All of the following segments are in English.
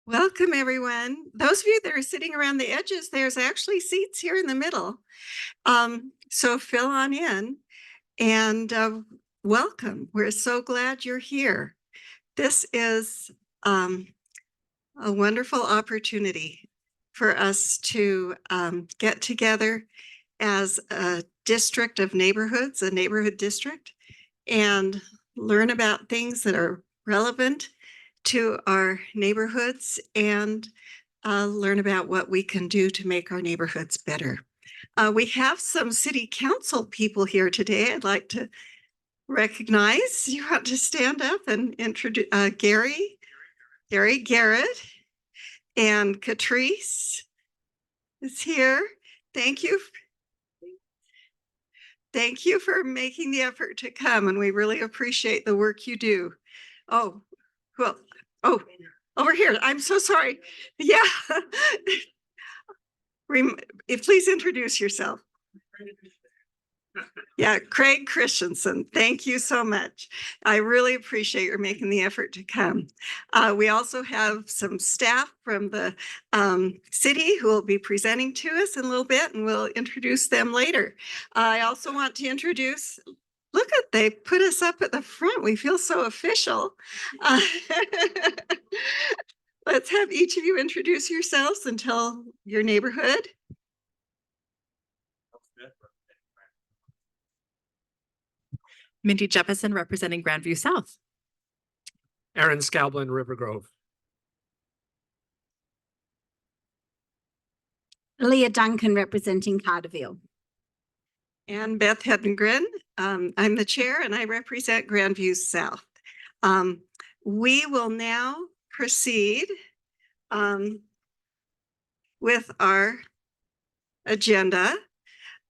Welcome, everyone. Those of you that are sitting around the edges, there's actually seats here in the middle. So fill on in and welcome. We're so glad you're here. This is a wonderful opportunity for us to get together as a district of neighborhoods, a neighborhood district, and learn about things that are relevant to our neighborhoods and learn about what we can do to make our neighborhoods better. We have some city council people here today. I'd like to recognize. You want to stand up and introduce Gary Garrett, and Catrice is here. Thank you. Thank you for making the effort to come, and we really appreciate the work you do. Oh, well, oh, over here. I'm so sorry. Yeah. Please introduce yourself. Yeah, Craig Christensen. Thank you so much. I really appreciate your making the effort to come. We also have some staff from the city who will be presenting to us in a little bit, and we'll introduce them later. I also want to introduce, look at, they put us up at the front. We feel so official. Let's have each of you introduce yourselves and tell your neighborhood. Mindy Jefferson representing Grandview South. Aaron Scalblin, Rivergrove. Leah Duncan representing Carterville. And Beth Hedengren. I'm the chair and I represent Grandview South. We will now proceed with our agenda.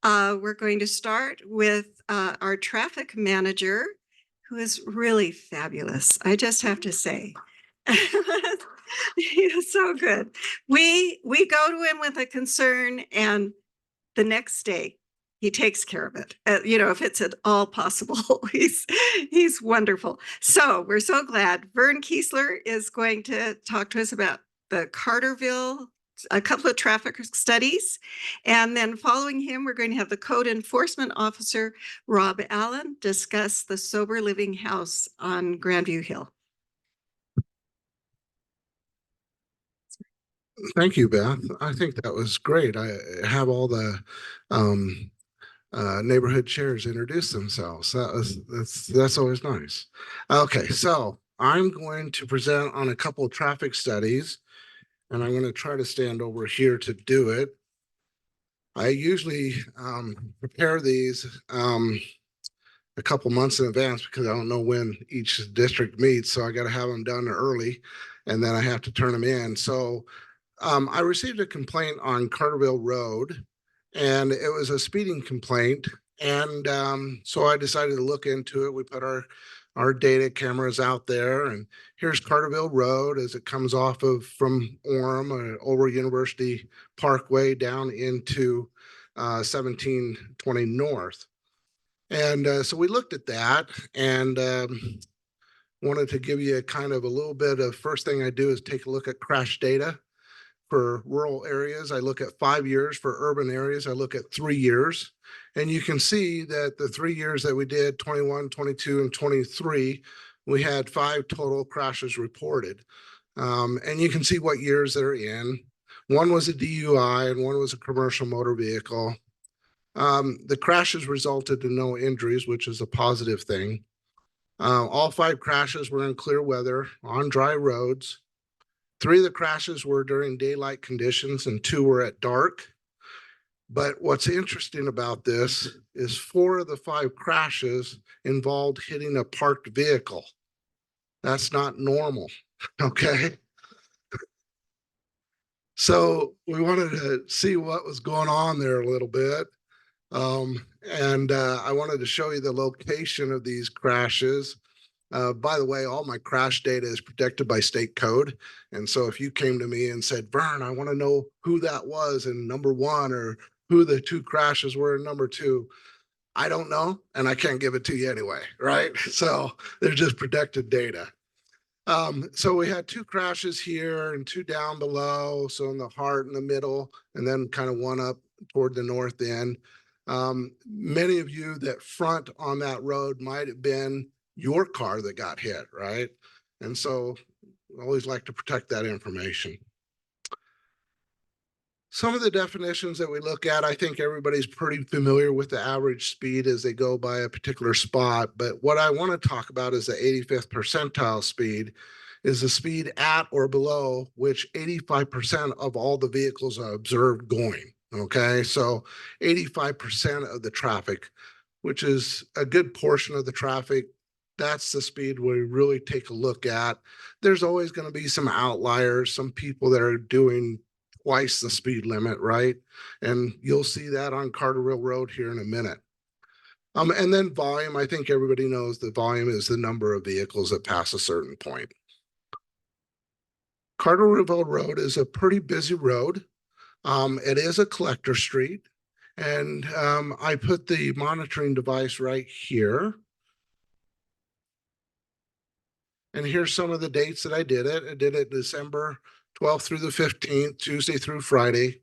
We're going to start with our traffic manager, who is really fabulous. I just have to say, he is so good. We go to him with a concern, and the next day he takes care of it. If it's at all possible, he's wonderful. So we're so glad. Vern Keeslar is going to talk to us about the Carterville, a couple of traffic studies. And then following him, we're going to have the code enforcement officer, Rob Allen, discuss the sober living house on Grandview Hill. Thank you, Beth. I think that was great. I have all the neighborhood chairs introduce themselves. That's always nice. Okay, so I'm going to present on a couple of traffic studies, and I'm going to try to stand over here to do it. I usually prepare these a couple months in advance because I don't know when each district meets, so I got to have them done early, and then I have to turn them in. So I received a complaint on Carterville Road, and it was a speeding complaint. And so I decided to look into it. We put our data cameras out there, and here's Carterville Road as it comes off of from Orem over University Parkway down into 1720 North. And so we looked at that and wanted to give you a kind of a little bit of, first thing I do is take a look at crash data. For rural areas, I look at 5 years. For urban areas, I look at 3 years. And you can see that the 3 years that we did, 21, 22, and 23, we had 5 total crashes reported. And you can see what years they're in. One was a DUI and one was a commercial motor vehicle. The crashes resulted in no injuries, which is a positive thing. All 5 crashes were in clear weather on dry roads. 3 of the crashes were during daylight conditions and 2 were at dark. But what's interesting about this is 4 of the 5 crashes involved hitting a parked vehicle. That's not normal, okay? So we wanted to see what was going on there a little bit. And I wanted to show you the location of these crashes. By the way, all my crash data is protected by state code. And so if you came to me and said, Vern, I want to know who that was in number 1 or who the 2 crashes were in number 2, I don't know. And I can't give it to you anyway, right? So they're just protected data. So we had 2 crashes here and 2 down below. So in the heart in the middle, and then kind of one up toward the north end. Many of you that front on that road might have been your car that got hit, right? And so I always like to protect that information. Some of the definitions that we look at, I think everybody's pretty familiar with the average speed as they go by a particular spot. But what I want to talk about is the 85th percentile speed, is the speed at or below which 85% of all the vehicles are observed going. Okay, so 85% of the traffic, which is a good portion of the traffic, that's the speed we really take a look at. There's always going to be some outliers, some people that are doing twice the speed limit, right? And you'll see that on Carterville Road here in a minute. And then volume, I think everybody knows that volume is the number of vehicles that pass a certain point. Carterville Road is a pretty busy road. It is a collector street. And I put the monitoring device right here. And here's some of the dates that I did it. I did it December 12th through the 15th, Tuesday through Friday,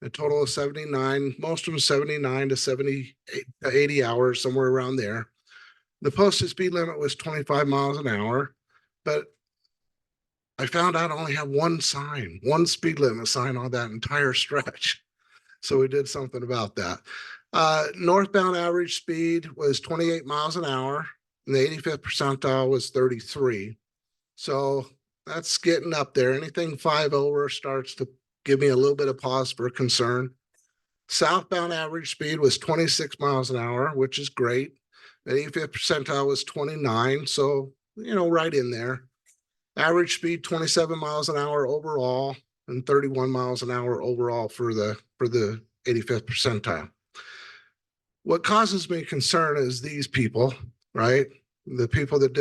a total of 79, most of them 79 to 78 to 80 hours, somewhere around there. The posted speed limit was 25 miles an hour, but I found out I only have one sign, one speed limit sign on that entire stretch. So we did something about that. Northbound average speed was 28 miles an hour, and the 85th percentile was 33. So that's getting up there. Anything 5 over starts to give me a little bit of pause for concern. Southbound average speed was 26 miles an hour, which is great. The 85th percentile was 29. So, right in there. Average speed 27 miles an hour overall, and 31 miles an hour overall for the 85th percentile. What causes me concern is these people, right? The people that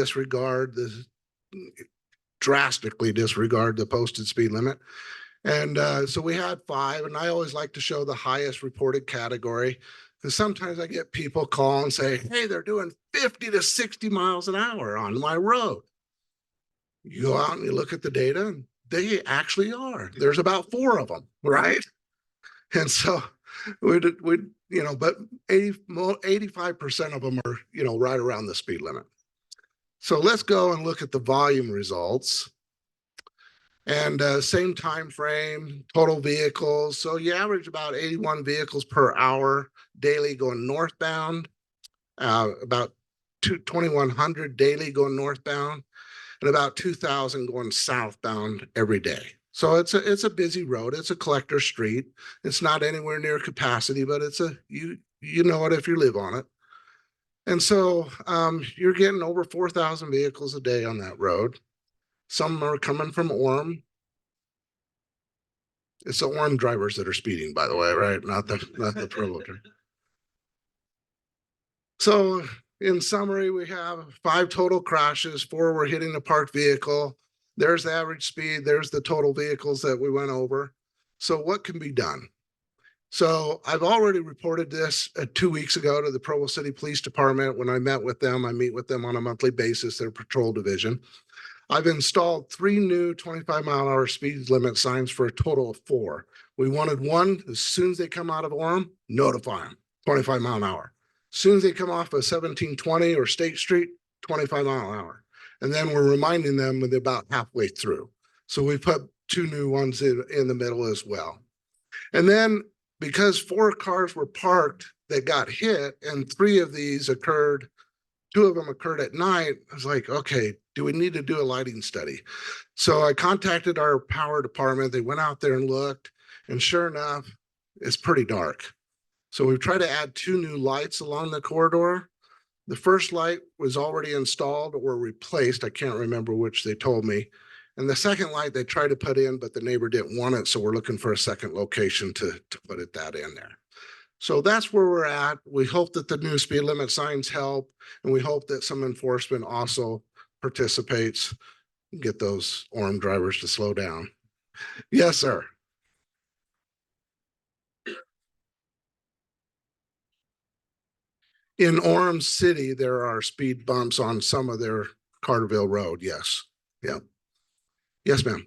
drastically disregard the posted speed limit. And so we had 5, and I always like to show the highest reported category, because sometimes I get people call and say, hey, they're doing 50 to 60 miles an hour on my road. You go out and you look at the data, and they actually are. There's about 4 of them, right? And so but 85% of them are, right around the speed limit. So let's go and look at the volume results. And same time frame, total vehicles. So you average about 81 vehicles per hour daily going northbound, about 2,100 daily going northbound, and about 2,000 going southbound every day. So it's a busy road. It's a collector street. It's not anywhere near capacity, but it's you know it if you live on it. And so you're getting over 4,000 vehicles a day on that road. Some are coming from Orem. It's the Orem drivers that are speeding, by the way, right? Not the Provo. So in summary, we have 5 total crashes, 4 were hitting a parked vehicle. There's the average speed. There's the total vehicles that we went over. So what can be done? So I've already reported this 2 weeks ago to the Provo City Police Department. When I met with them, I meet with them on a monthly basis, their patrol division. I've installed 3 new 25-mile-an-hour speed limit signs for a total of 4. We wanted one as soon as they come out of Orem, notify them, 25 mile an hour. As soon as they come off of 1720 or State Street, 25 mile an hour. And then we're reminding them when they're about halfway through. So we put 2 new ones in the middle as well. And then because 4 cars were parked that got hit, and 3 of these occurred, 2 of them occurred at night, I was like, okay, do we need to do a lighting study? So I contacted our power department. They went out there and looked, and sure enough, it's pretty dark. So we've tried to add 2 new lights along the corridor. The first light was already installed or replaced. I can't remember which they told me. And the second light they tried to put in, but the neighbor didn't want it. So we're looking for a second location to put that in there. So that's where we're at. We hope that the new speed limit signs help, and we hope that some enforcement also participates and get those Orem drivers to slow down. Yes, sir. In Orem City, there are speed bumps on some of their Carterville Road. Yes. Yeah. Yes, ma'am.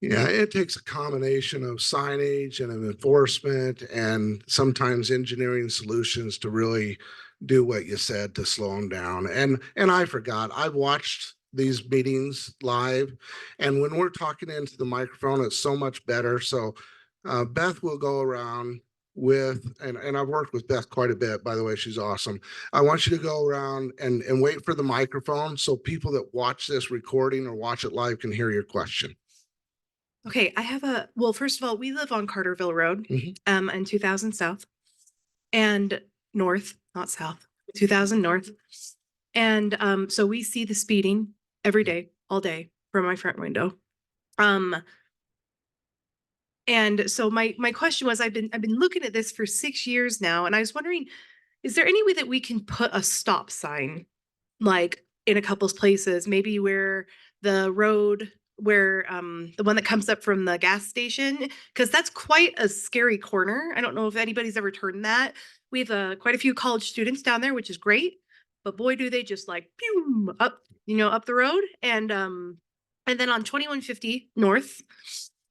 Yeah, it takes a combination of signage and of enforcement and sometimes engineering solutions to really do what you said to slow them down. And I forgot, I've watched these meetings live, and when we're talking into the microphone, it's so much better. So Beth will go around with, and I've worked with Beth quite a bit, by the way, she's awesome. I want you to go around and wait for the microphone so people that watch this recording or watch it live can hear your question. Okay, I have well, first of all, we live on Carterville Road, Mhm. and 2000 South and North, not South, 2000 North. And so we see the speeding every day, all day from my front window. And so my question was, I've been looking at this for 6 years now, and I was wondering, is there any way that we can put a stop sign like in a couple places, maybe where the road where the one that comes up from the gas station, because that's quite a scary corner. I don't know if anybody's ever turned that. We have quite a few college students down there, which is great, but boy, do they just like pew up, up the road. And then on 2150 North,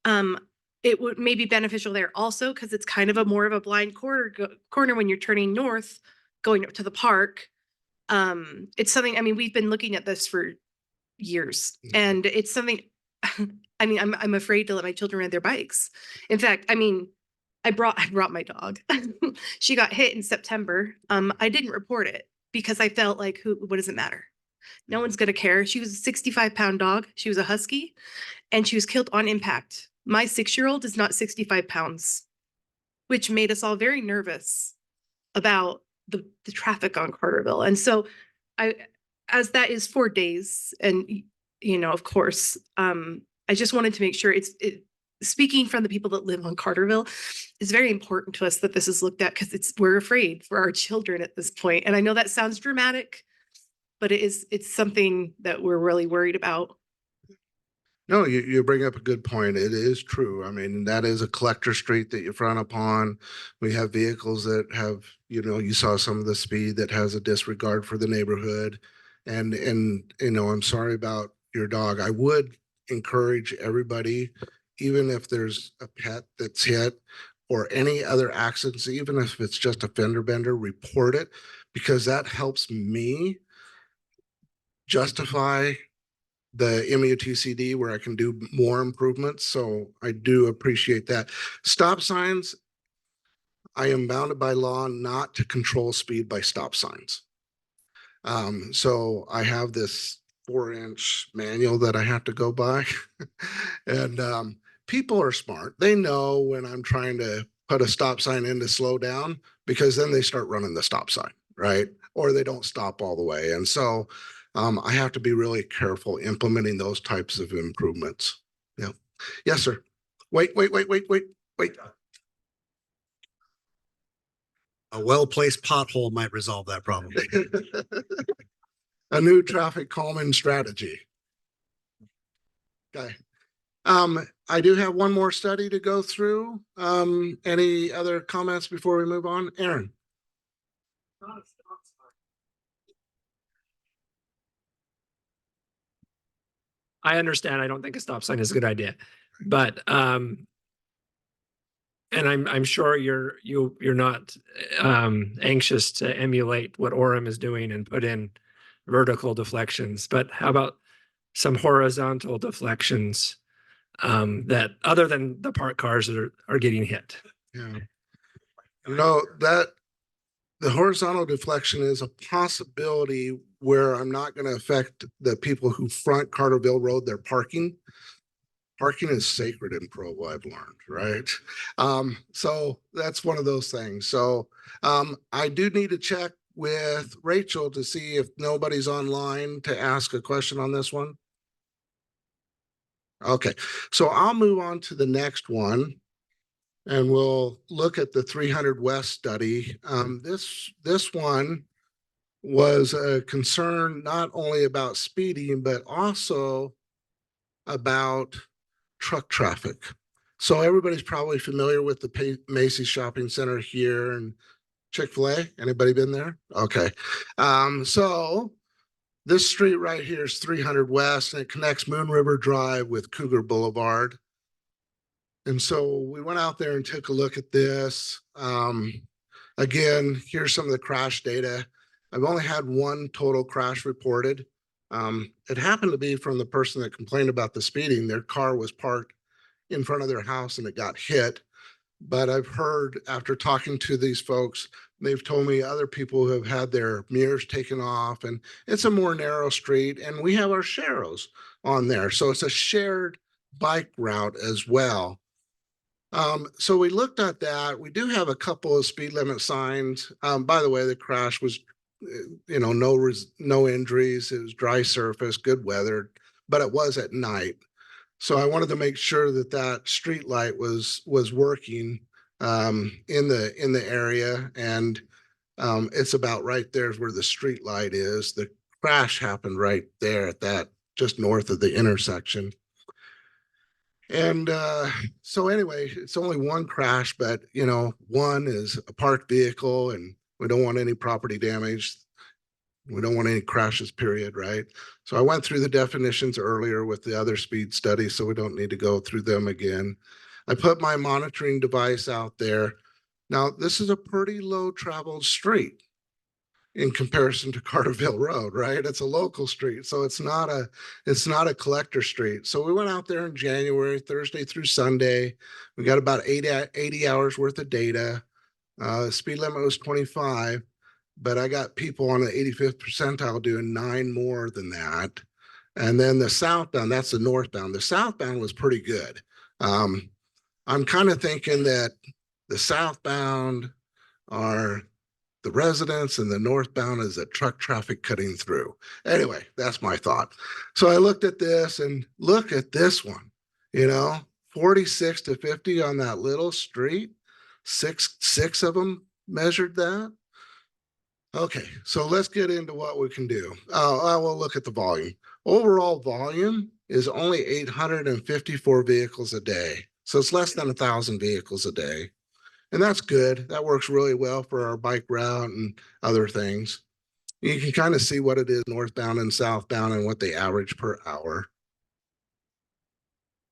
it would may be beneficial there also because it's kind of a more of a blind corner when you're turning north, going up to the park. It's something, I mean, we've been looking at this for years, and it's something, I mean, I'm afraid to let my children ride their bikes. In fact, I mean, I brought my dog. She got hit in September. I didn't report it because I felt like, what does it matter? No one's gonna care. She was a 65-pound dog. She was a husky, and she was killed on impact. My 6-year-old is not 65 pounds, which made us all very nervous about the traffic on Carterville. And so as that is 4 days, and of course, I just wanted to make sure speaking from the people that live on Carterville, it's very important to us that this is looked at because we're afraid for our children at this point. And I know that sounds dramatic, but it's something that we're really worried about. No, you bring up a good point. It is true. I mean, that is a collector street that you front upon. We have vehicles that have, you saw some of the speed that has a disregard for the neighborhood. And I'm sorry about your dog. I would encourage everybody, even if there's a pet that's hit or any other accidents, even if it's just a fender bender, report it, because that helps me justify the MUTCD where I can do more improvements. So I do appreciate that. Stop signs, I am bounded by law not to control speed by stop signs. So I have this 4-inch manual that I have to go by. And people are smart. They know when I'm trying to put a stop sign in to slow down, because then they start running the stop sign, right? Or they don't stop all the way. And so I have to be really careful implementing those types of improvements. Yeah. Yes, sir. Wait. A well-placed pothole might resolve that problem. A new traffic calming strategy. Okay. I do have one more study to go through. Any other comments before we move on? Aaron. I understand. I don't think a stop sign is a good idea, but and I'm sure you're not anxious to emulate what Orem is doing and put in vertical deflections. But how about some horizontal deflections that other than the parked cars that are getting hit? Yeah. That the horizontal deflection is a possibility where I'm not going to affect the people who front Carterville Road, their parking. Parking is sacred in Provo, I've learned, right? So that's one of those things. So I do need to check with Rachel to see if nobody's online to ask a question on this one. Okay, so I'll move on to the next one, and we'll look at the 300 West study. This one was a concern not only about speeding, but also about truck traffic. So everybody's probably familiar with the Macy's Shopping Center here and Chick-fil-A. Anybody been there? Okay. So this street right here is 300 West, and it connects Moon River Drive with Cougar Boulevard. And so we went out there and took a look at this. Again, here's some of the crash data. I've only had one total crash reported. It happened to be from the person that complained about the speeding. Their car was parked in front of their house and it got hit. But I've heard, after talking to these folks, they've told me other people who have had their mirrors taken off, and it's a more narrow street, and we have our Sharrows on there. So it's a shared bike route as well. So we looked at that. We do have a couple of speed limit signs. By the way, the crash was, no injuries. It was dry surface, good weather, but it was at night. So I wanted to make sure that that street light was working in the area, and it's about right there is where the street light is. The crash happened right there at that, just north of the intersection. And so anyway, it's only one crash, but one is a parked vehicle, and we don't want any property damage. We don't want any crashes, period, right? So I went through the definitions earlier with the other speed studies, so we don't need to go through them again. I put my monitoring device out there. Now, this is a pretty low traveled street in comparison to Carterville Road, right? It's a local street, so it's not a collector street. So we went out there in January, Thursday through Sunday. We got about 80 hours worth of data. Speed limit was 25, but I got people on the 85th percentile doing 9 more than that. And then the southbound, that's the northbound. The southbound was pretty good. I'm kind of thinking that the southbound are the residents and the northbound is the truck traffic cutting through. Anyway, that's my thought. So I looked at this, and look at this one, 46 to 50 on that little street. Six of them measured that. Okay, so let's get into what we can do. I will look at the volume. Overall volume is only 854 vehicles a day. So it's less than 1,000 vehicles a day. And that's good. That works really well for our bike route and other things. You can kind of see what it is northbound and southbound and what they average per hour.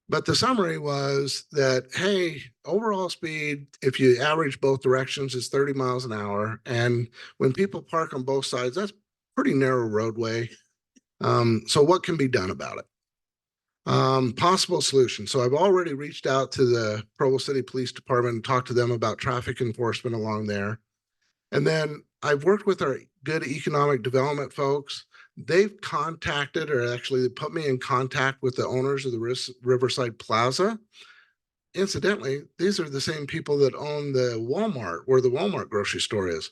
But the summary was that, hey, overall speed, if you average both directions, is 30 miles an hour. And when people park on both sides, that's pretty narrow roadway. So what can be done about it? Possible solution. So I've already reached out to the Provo City Police Department and talked to them about traffic enforcement along there. And then I've worked with our good economic development folks. They've contacted, or actually they put me in contact with the owners of the Riverside Plaza. Incidentally, these are the same people that own the Walmart, where the Walmart grocery store is.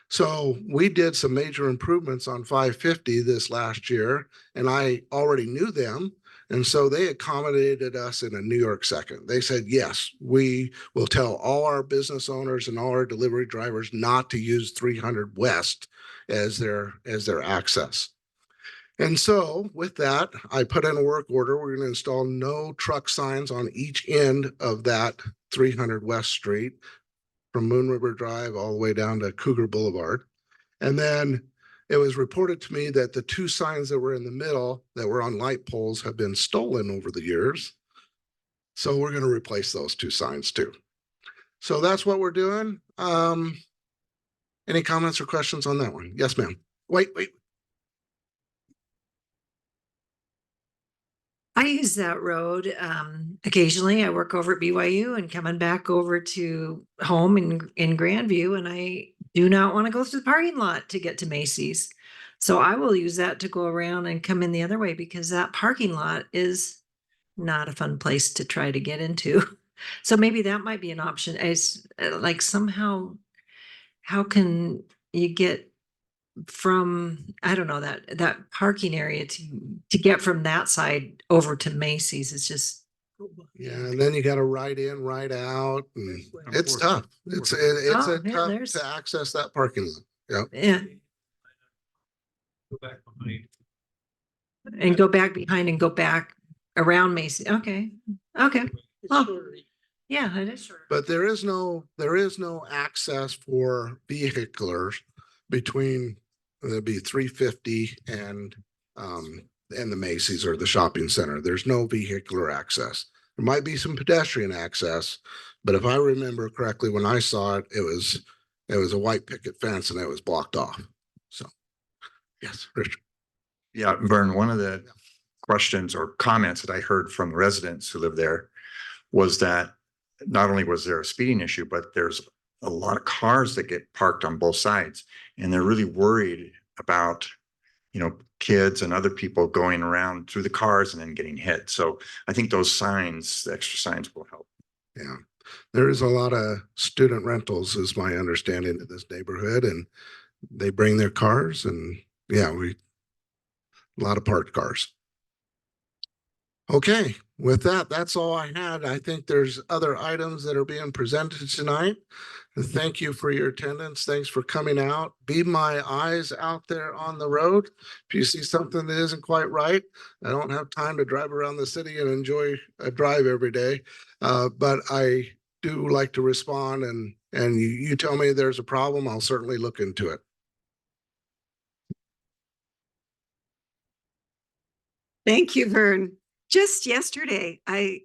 So we did some major improvements on 550 this last year, and I already knew them. And so they accommodated us in a New York second. They said, yes, we will tell all our business owners and all our delivery drivers not to use 300 West as their access. And so with that, I put in a work order. We're going to install no truck signs on each end of that 300 West Street from Moon River Drive all the way down to Cougar Boulevard. And then it was reported to me that the 2 signs that were in the middle that were on light poles have been stolen over the years. So we're going to replace those 2 signs too. So that's what we're doing. Any comments or questions on that one? Yes, ma'am. Wait. I use that road occasionally. I work over at BYU and coming back over to home in Grandview, and I do not want to go through the parking lot to get to Macy's. So I will use that to go around and come in the other way, because that parking lot is not a fun place to try to get into. So maybe that might be an option. As like somehow, how can you get from, I don't know, that parking area to get from that side over to Macy's? Is just, Yeah, and then you got to ride in, ride out, and it's tough. It's Oh, yeah, tough there's- to access that parking lot. yeah, Go back behind. and go back behind and go back around Macy. Okay. Okay. Well, yeah, that is short. But there is no access for vehiclers between, there'd be 350 and the Macy's or the shopping center. There's no vehicular access. There might be some pedestrian access, but if I remember correctly, when I saw it, it was a white picket fence and it was blocked off. So, yes, Richard. Yeah, Vern, one of the questions or comments that I heard from residents who live there was that not only was there a speeding issue, but there's a lot of cars that get parked on both sides. And they're really worried about, kids and other people going around through the cars and then getting hit. So I think those signs, the extra signs will help. Yeah, there is a lot of student rentals, is my understanding, in this neighborhood, and they bring their cars, and yeah, a lot of parked cars. Okay, with that, that's all I had. I think there's other items that are being presented tonight. Thank you for your attendance. Thanks for coming out. Be my eyes out there on the road. If you see something that isn't quite right, I don't have time to drive around the city and enjoy a drive every day. But I do like to respond, and you tell me there's a problem, I'll certainly look into it. Thank you, Vern. Just yesterday, I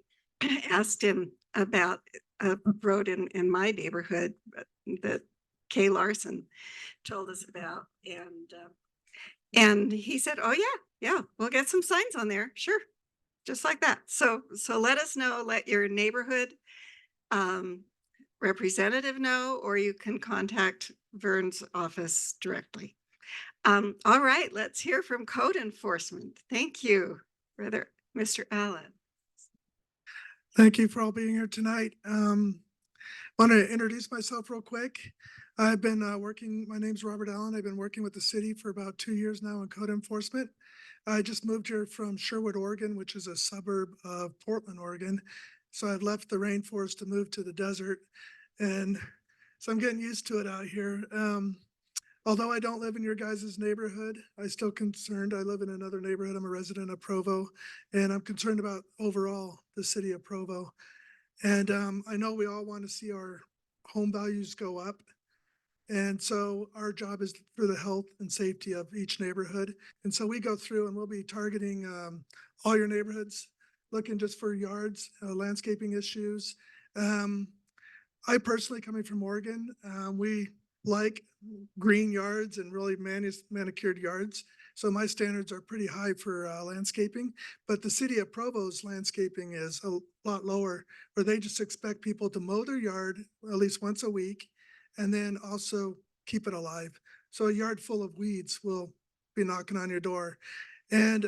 asked him about a road in my neighborhood that Kay Larson told us about. And he said, oh yeah, we'll get some signs on there. Sure. Just like that. So let us know, let your neighborhood representative know, or you can contact Vern's office directly. All right, let's hear from code enforcement. Thank you, brother, Mr. Allen. Thank you for all being here tonight. Want to introduce myself real quick. I've been my name's Robert Allen. I've been working with the city for about 2 years now in code enforcement. I just moved here from Sherwood, Oregon, which is a suburb of Portland, Oregon. So I've left the rainforest to move to the desert. And so I'm getting used to it out here. Although I don't live in your guys' neighborhood, I'm still concerned. I live in another neighborhood. I'm a resident of Provo, and I'm concerned about overall the city of Provo. And I know we all want to see our home values go up. And so our job is for the health and safety of each neighborhood. And so we go through and we'll be targeting all your neighborhoods, looking just for yards, landscaping issues. I personally, coming from Oregon, we like green yards and really manicured yards. So my standards are pretty high for landscaping, but the city of Provo's landscaping is a lot lower, where they just expect people to mow their yard at least once a week and then also keep it alive. So a yard full of weeds will be knocking on your door. And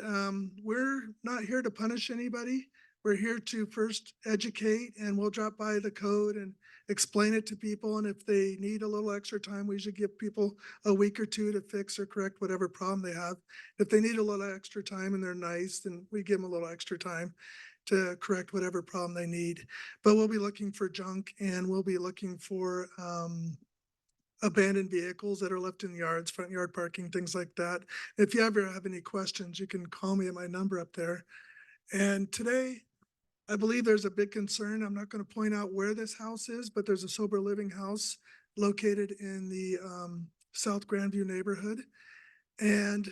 we're not here to punish anybody. We're here to first educate, and we'll drop by the code and explain it to people. And if they need a little extra time, we should give people a week or two to fix or correct whatever problem they have. If they need a little extra time and they're nice, then we give them a little extra time to correct whatever problem they need. But we'll be looking for junk, and we'll be looking for abandoned vehicles that are left in yards, front yard parking, things like that. If you ever have any questions, you can call me at my number up there. And today, I believe there's a big concern. I'm not going to point out where this house is, but there's a sober living house located in the South Grandview neighborhood. And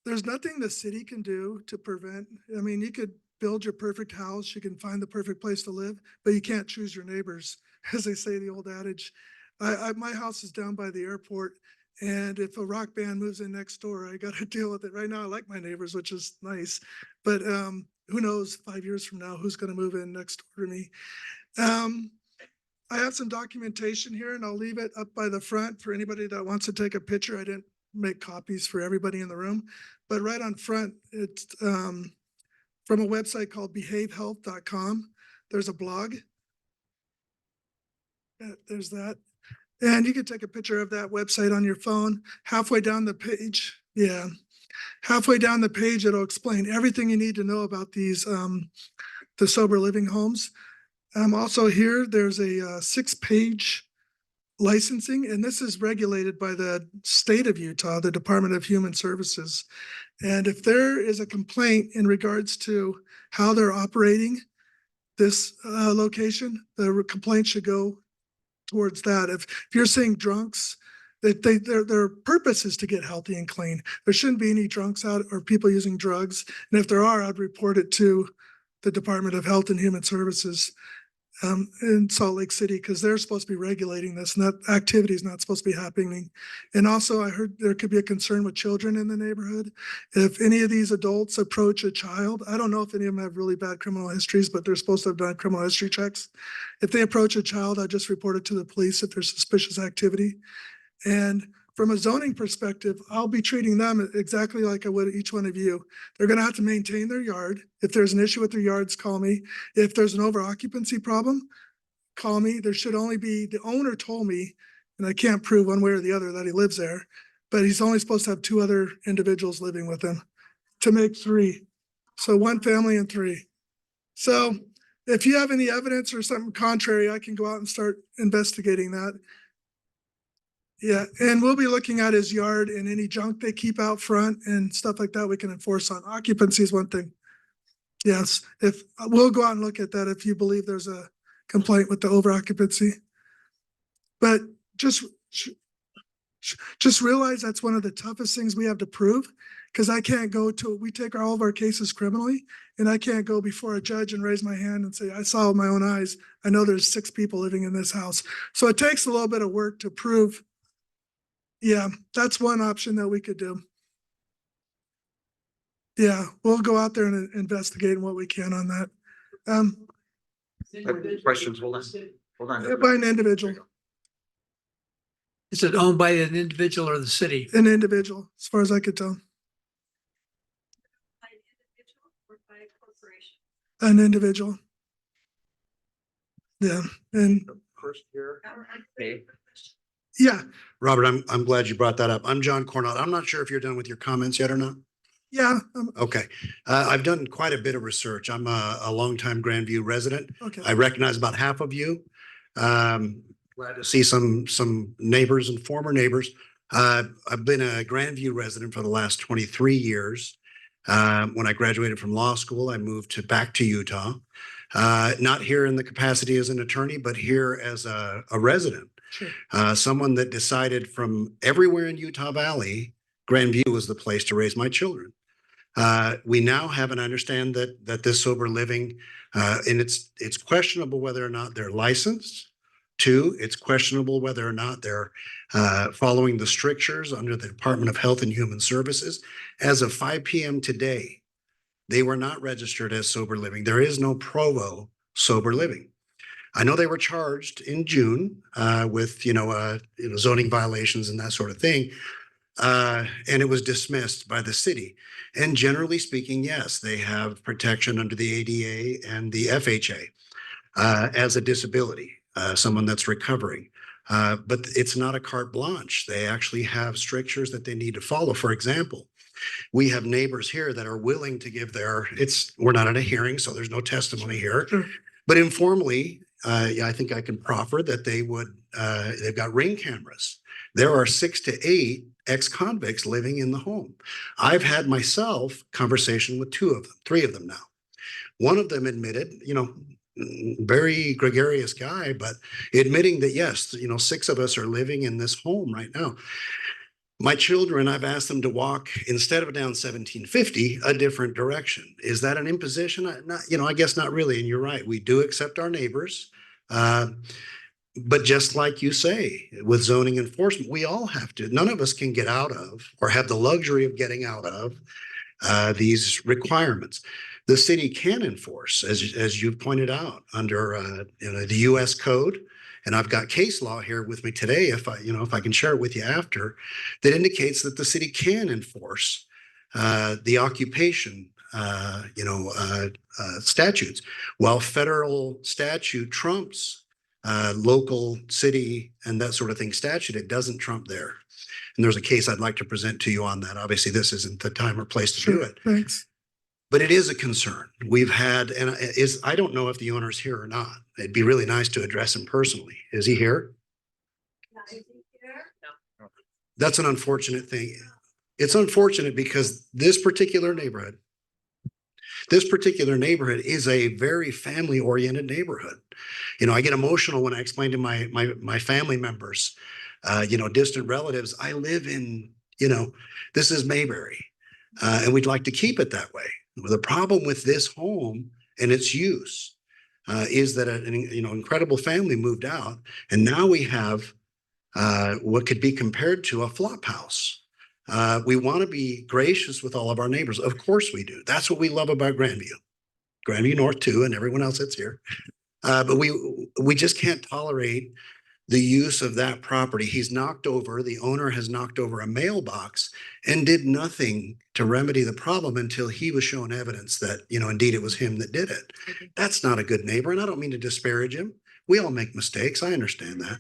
there's nothing the city can do to prevent. I mean, you could build your perfect house, you can find the perfect place to live, but you can't choose your neighbors, as they say, the old adage. My house is down by the airport, and if a rock band moves in next door, I got to deal with it. Right now, I like my neighbors, which is nice, but who knows 5 years from now who's going to move in next door to me. I have some documentation here, and I'll leave it up by the front for anybody that wants to take a picture. I didn't make copies for everybody in the room, but right on front, it's from a website called behavehealth.com. There's a blog. There's that. And you can take a picture of that website on your phone. Halfway down the page, halfway down the page, it'll explain everything you need to know about these, the sober living homes. Also here, there's a 6-page licensing, and this is regulated by the state of Utah, the Department of Human Services. And if there is a complaint in regards to how they're operating this location, the complaint should go towards that. If you're seeing drunks, that their purpose is to get healthy and clean. There shouldn't be any drunks out or people using drugs. And if there are, I'd report it to the Department of Health and Human Services in Salt Lake City, because they're supposed to be regulating this, and that activity is not supposed to be happening. And also, I heard there could be a concern with children in the neighborhood. If any of these adults approach a child, I don't know if any of them have really bad criminal histories, but they're supposed to have done criminal history checks. If they approach a child, I just report it to the police if there's suspicious activity. And from a zoning perspective, I'll be treating them exactly like I would each one of you. They're going to have to maintain their yard. If there's an issue with their yards, call me. If there's an over occupancy problem, call me. There should only be, the owner told me, and I can't prove one way or the other that he lives there, but he's only supposed to have 2 other individuals living with him to make 3. So 1 family and 3. So if you have any evidence or something contrary, I can go out and start investigating that. Yeah, and we'll be looking at his yard and any junk they keep out front and stuff like that we can enforce on. Occupancy is one thing. Yes, if we'll go out and look at that if you believe there's a complaint with the over occupancy. But just realize that's one of the toughest things we have to prove, because I can't go to, we take all of our cases criminally, and I can't go before a judge and raise my hand and say, I saw with my own eyes, I know there's 6 people living in this house. So it takes a little bit of work to prove. Yeah, that's one option that we could do. Yeah, we'll go out there and investigate what we can on that. Questions, hold on. By an individual, Is it owned by an individual or the city? an individual, as far as I could tell. An individual. Yeah, and First here. Hey. yeah, Robert, I'm glad you brought that up. I'm John Cornell. I'm not sure if you're done with your comments yet or not. yeah, Okay. I've done quite a bit of research. I'm a longtime Grandview resident. okay. I recognize about half of you. Glad to see some neighbors and former neighbors. I've been a Grandview resident for the last 23 years. When I graduated from law school, I moved back to Utah. Not here in the capacity as an attorney, but here as a resident. Sure. Someone that decided from everywhere in Utah Valley, Grandview was the place to raise my children. We now have and understand that this sober living, and it's questionable whether or not they're licensed. 2, it's questionable whether or not they're following the strictures under the Department of Health and Human Services. As of 5 p.m. today, they were not registered as sober living. There is no Provo sober living. I know they were charged in June with zoning violations and that sort of thing, and it was dismissed by the city. And generally speaking, yes, they have protection under the ADA and the FHA as a disability, someone that's recovering. But it's not a carte blanche. They actually have strictures that they need to follow. For example, we have neighbors here that are willing to give we're not at a hearing, so there's no testimony here. Sure. But informally, I think I can proffer that they've got ring cameras. There are 6 to 8 ex-convicts living in the home. I've had myself conversation with 2 of them, 3 of them now. One of them admitted, very gregarious guy, but admitting that yes, 6 of us are living in this home right now. My children, I've asked them to walk, instead of down 1750, a different direction. Is that an imposition? I guess not really. And you're right. We do accept our neighbors. But just like you say, with zoning enforcement, we all have to. None of us can get out of or have the luxury of getting out of these requirements. The city can enforce, as you've pointed out, under the U.S. code. And I've got case law here with me today, if I can share it with you after, that indicates that the city can enforce the occupation statutes, while federal statute trumps local, city, and that sort of thing statute. It doesn't trump there. And there's a case I'd like to present to you on that. Obviously, this isn't the time or place to do it. Thanks. But it is a concern. We've had, and I don't know if the owner's here or not. It'd be really nice to address him personally. Is he here? That's an unfortunate thing. It's unfortunate because this particular neighborhood is a very family oriented neighborhood. You know, I get emotional when I explain to my family members, distant relatives, I live in, this is Mayberry, and we'd like to keep it that way. The problem with this home and its use is that an incredible family moved out, and now we have what could be compared to a flop house. We want to be gracious with all of our neighbors. Of course we do. That's what we love about Grandview North too, and everyone else that's here. But we just can't tolerate the use of that property. The owner has knocked over a mailbox and did nothing to remedy the problem until he was shown evidence that, indeed it was him that did it. That's not a good neighbor. And I don't mean to disparage him. We all make mistakes. I understand that.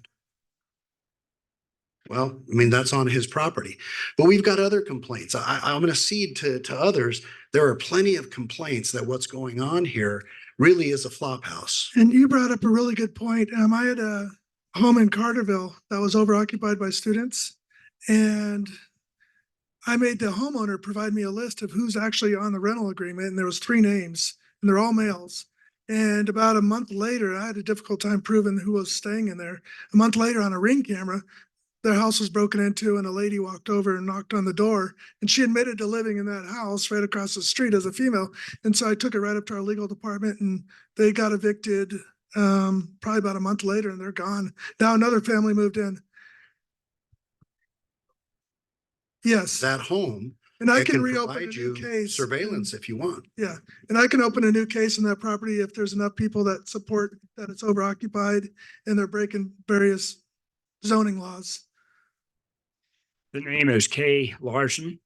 Well, I mean, that's on his property, but we've got other complaints. I'm going to cede to others. There are plenty of complaints that what's going on here really is a flop house. And you brought up a really good point. I had a home in Carterville that was overoccupied by students, and I made the homeowner provide me a list of who's actually on the rental agreement, and there was 3 names, and they're all males. And about a month later, I had a difficult time proving who was staying in there. A month later, on a Ring camera, their house was broken into, and a lady walked over and knocked on the door, and she admitted to living in that house right across the street as a female. And so I took it right up to our legal department, and they got evicted probably about a month later, and they're gone. Now another family moved in. Yes. That home. And I It can reopen a provide new you case. surveillance if you want. Yeah, and I can open a new case on that property if there's enough people that support that it's overoccupied and they're breaking various zoning laws. The name is Kay Larson.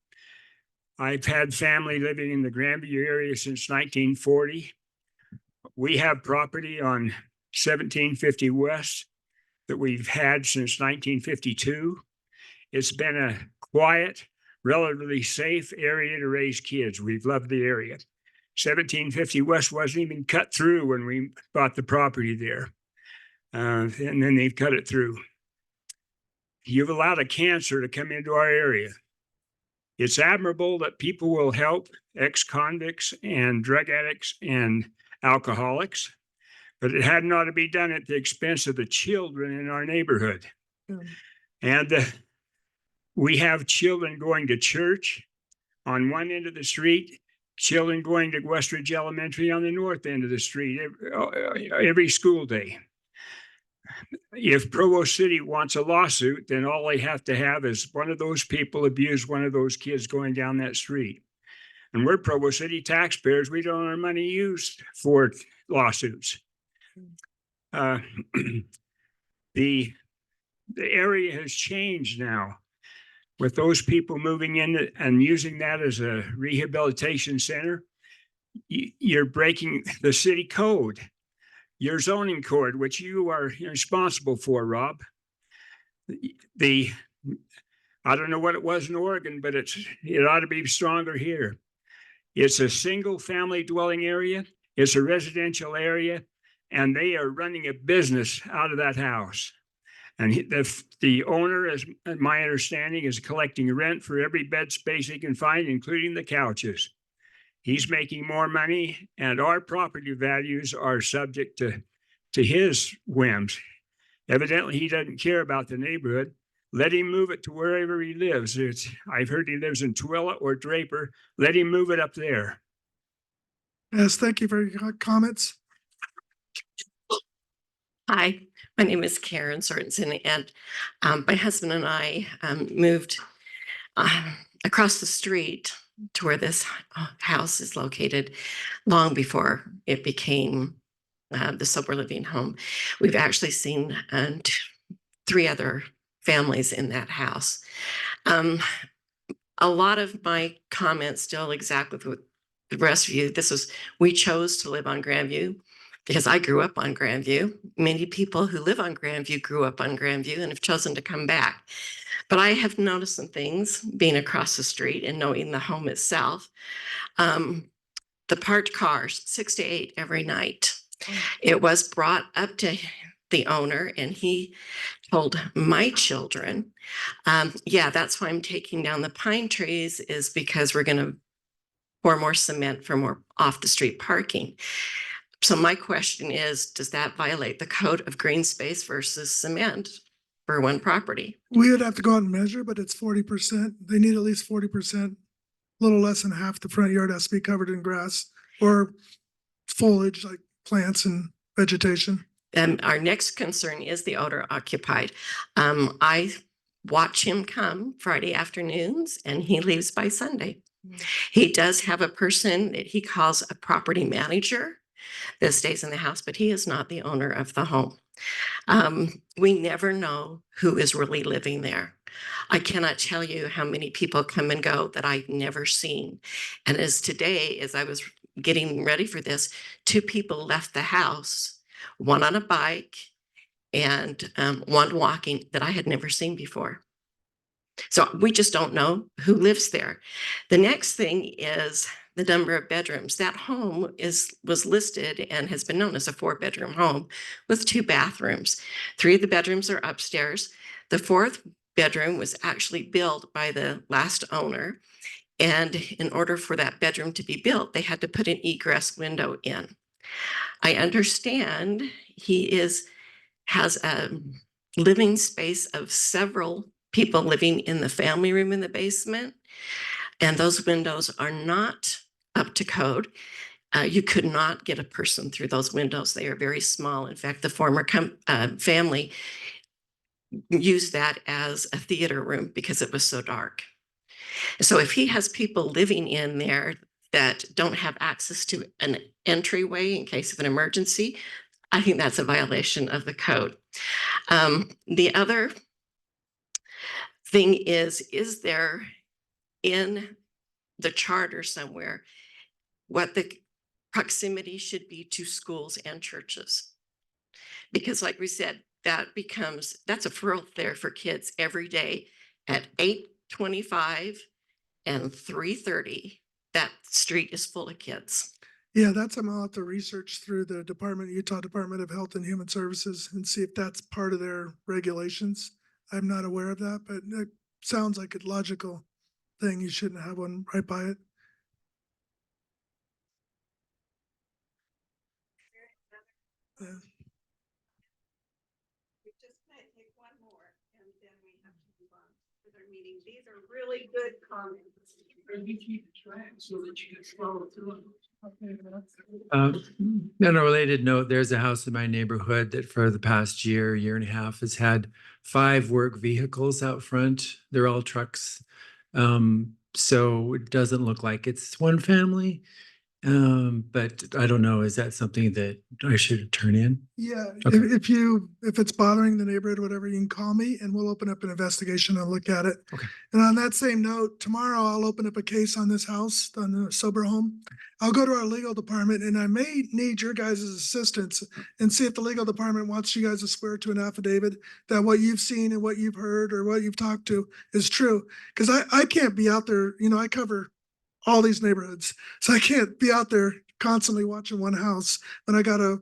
I've had family living in the Grandview area since 1940. We have property on 1750 West that we've had since 1952. It's been a quiet, relatively safe area to raise kids. We've loved the area. 1750 West wasn't even cut through when we bought the property there. And then they've cut it through. You've allowed a cancer to come into our area. It's admirable that people will help ex-convicts and drug addicts and alcoholics, but it hadn't ought to be done at the expense of the children in our neighborhood. And we have children going to church on one end of the street, children going to Westridge Elementary on the north end of the street every school day. If Provo City wants a lawsuit, then all they have to have is one of those people abuse one of those kids going down that street. And we're Provo City taxpayers. We don't have our money used for lawsuits. The area has changed now with those people moving in and using that as a rehabilitation center. You're breaking the city code. Your zoning code, which you are responsible for, Rob. I don't know what it was in Oregon, but it ought to be stronger here. It's a single family dwelling area. It's a residential area, and they are running a business out of that house. And the owner, as my understanding, is collecting rent for every bed space he can find, including the couches. He's making more money, and our property values are subject to his whims. Evidently, he doesn't care about the neighborhood. Let him move it to wherever he lives. I've heard he lives in Tooele or Draper. Let him move it up there. Yes, thank you for your comments. Hi, my name is Karen Sorensen, and my husband and I moved across the street to where this house is located long before it became the sober living home. We've actually seen 3 other families in that house. A lot of my comments deal exactly with the rest of you. We chose to live on Grandview because I grew up on Grandview. Many people who live on Grandview grew up on Grandview and have chosen to come back. But I have noticed some things being across the street and knowing the home itself. The parked cars, 6 to 8 every night. It was brought up to the owner, and he told my children, yeah, that's why I'm taking down the pine trees, is because we're going to pour more cement for more off the street parking. So my question is, does that violate the code of green space versus cement for one property? We would have to go out and measure, but it's 40%. They need at least 40%, a little less than half the front yard has to be covered in grass or foliage like plants and vegetation. Our next concern is the owner occupied. I watch him come Friday afternoons and he leaves by Sunday. He does have a person that he calls a property manager that stays in the house, but he is not the owner of the home. We never know who is really living there. I cannot tell you how many people come and go that I've never seen. And as today, as I was getting ready for this, 2 people left the house, one on a bike and one walking, that I had never seen before. So we just don't know who lives there. The next thing is the number of bedrooms. That home was listed and has been known as a 4-bedroom home with 2 bathrooms. 3 of the bedrooms are upstairs. The 4th bedroom was actually built by the last owner. And in order for that bedroom to be built, they had to put an egress window in. I understand he has a living space of several people living in the family room in the basement, and those windows are not up to code. You could not get a person through those windows. They are very small. In fact, the former family used that as a theater room because it was so dark. So if he has people living in there that don't have access to an entryway in case of an emergency, I think that's a violation of the code. The other thing is there in the charter somewhere what the proximity should be to schools and churches? Because like we said, that's a thoroughfare for kids every day at 8:25 and 3:30. That street is full of kids. Yeah, that's something I'll have to research through the Utah Department of Health and Human Services and see if that's part of their regulations. I'm not aware of that, but it sounds like a logical thing. You shouldn't have one right by it. Yeah. We just might take one more and then we have to move on with our meeting. These are really good comments. You keep track so that you can follow through. On a related note, there's a house in my neighborhood that for the past year and a half has had 5 work vehicles out front. They're all trucks. So it doesn't look like it's one family. But I don't know, is that something that I should turn in? Yeah, Okay. if it's bothering the neighborhood, whatever, you can call me and we'll open up an investigation and look at it. Okay. And on that same note, tomorrow I'll open up a case on this house, on the sober home. I'll go to our legal department and I may need your guys' assistance and see if the legal department wants you guys to swear to an affidavit that what you've seen and what you've heard or what you've talked to is true. Because I can't be out there, I cover all these neighborhoods. So I can't be out there constantly watching one house when I got to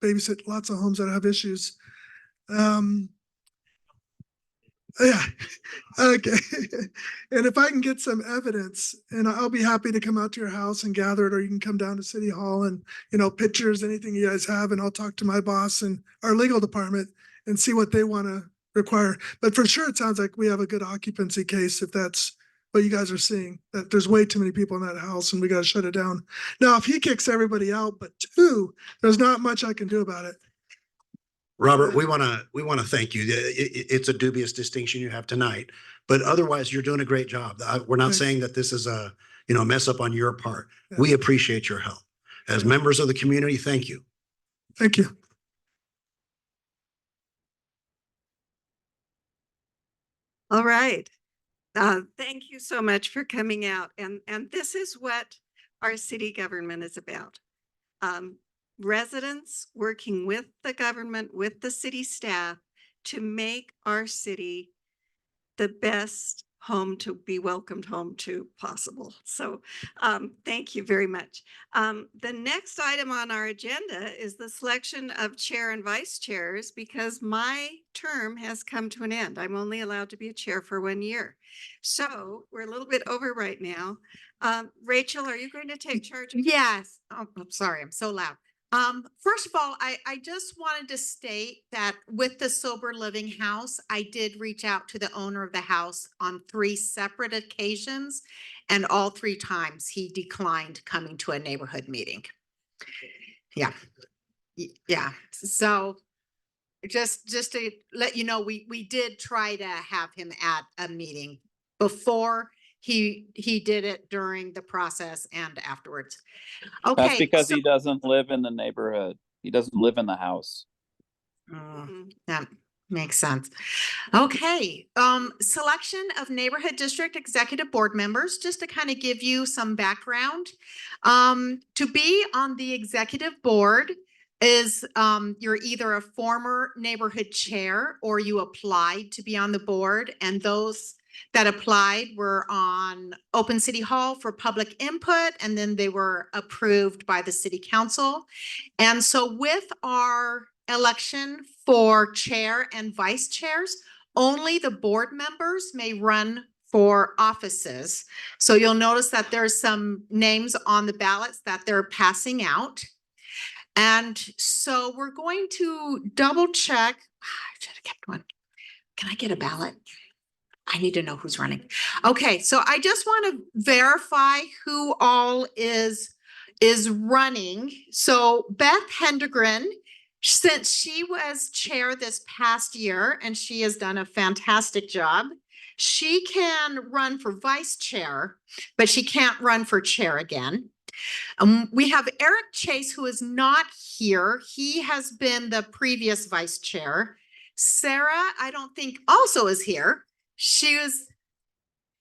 babysit lots of homes that have issues. Yeah. Okay. And if I can get some evidence, and I'll be happy to come out to your house and gather it, or you can come down to City Hall and, pictures, anything you guys have, and I'll talk to my boss and our legal department and see what they want to require. But for sure, it sounds like we have a good occupancy case if that's what you guys are seeing, that there's way too many people in that house and we got to shut it down. Now, if he kicks everybody out, but 2, there's not much I can do about it. Robert, we want to thank you. It's a dubious distinction you have tonight, but otherwise you're doing a great job. We're not Thanks. saying that this is a, mess up on your part. Yeah. We appreciate your help. As members of the community, thank you. Thank you. All right. Thank you so much for coming out. And this is what our city government is about. Residents working with the government, with the city staff to make our city the best home to be welcomed home to possible. So thank you very much. The next item on our agenda is the selection of chair and vice chairs because my term has come to an end. I'm only allowed to be a chair for 1 year. So we're a little bit over right now. Rachel, are you going to take charge? Yes. Oh, I'm sorry. I'm so loud. First of all, I just wanted to state that with the sober living house, I did reach out to the owner of the house on 3 separate occasions, and all 3 times he declined coming to a neighborhood meeting. Yeah. Yeah. So just to let you know, we did try to have him at a meeting before he did it, during the process, and afterwards. Okay. That's because he doesn't live in the neighborhood. He doesn't live in the house. That makes sense. Okay, selection of neighborhood district executive board members, just to kind of give you some background. To be on the executive board is you're either a former neighborhood chair or you applied to be on the board, and those that applied were on Open City Hall for public input, and then they were approved by the city council. And so with our election for chair and vice chairs, only the board members may run for offices. So you'll notice that there's some names on the ballots that they're passing out. And so we're going to double check. I should have kept one. Can I get a ballot? I need to know who's running. Okay, so I just want to verify who all is running. So Beth Hendegren, since she was chair this past year and she has done a fantastic job, she can run for vice chair, but she can't run for chair again. We have Eric Chase, who is not here. He has been the previous vice chair. Sarah, I don't think also is here. She was,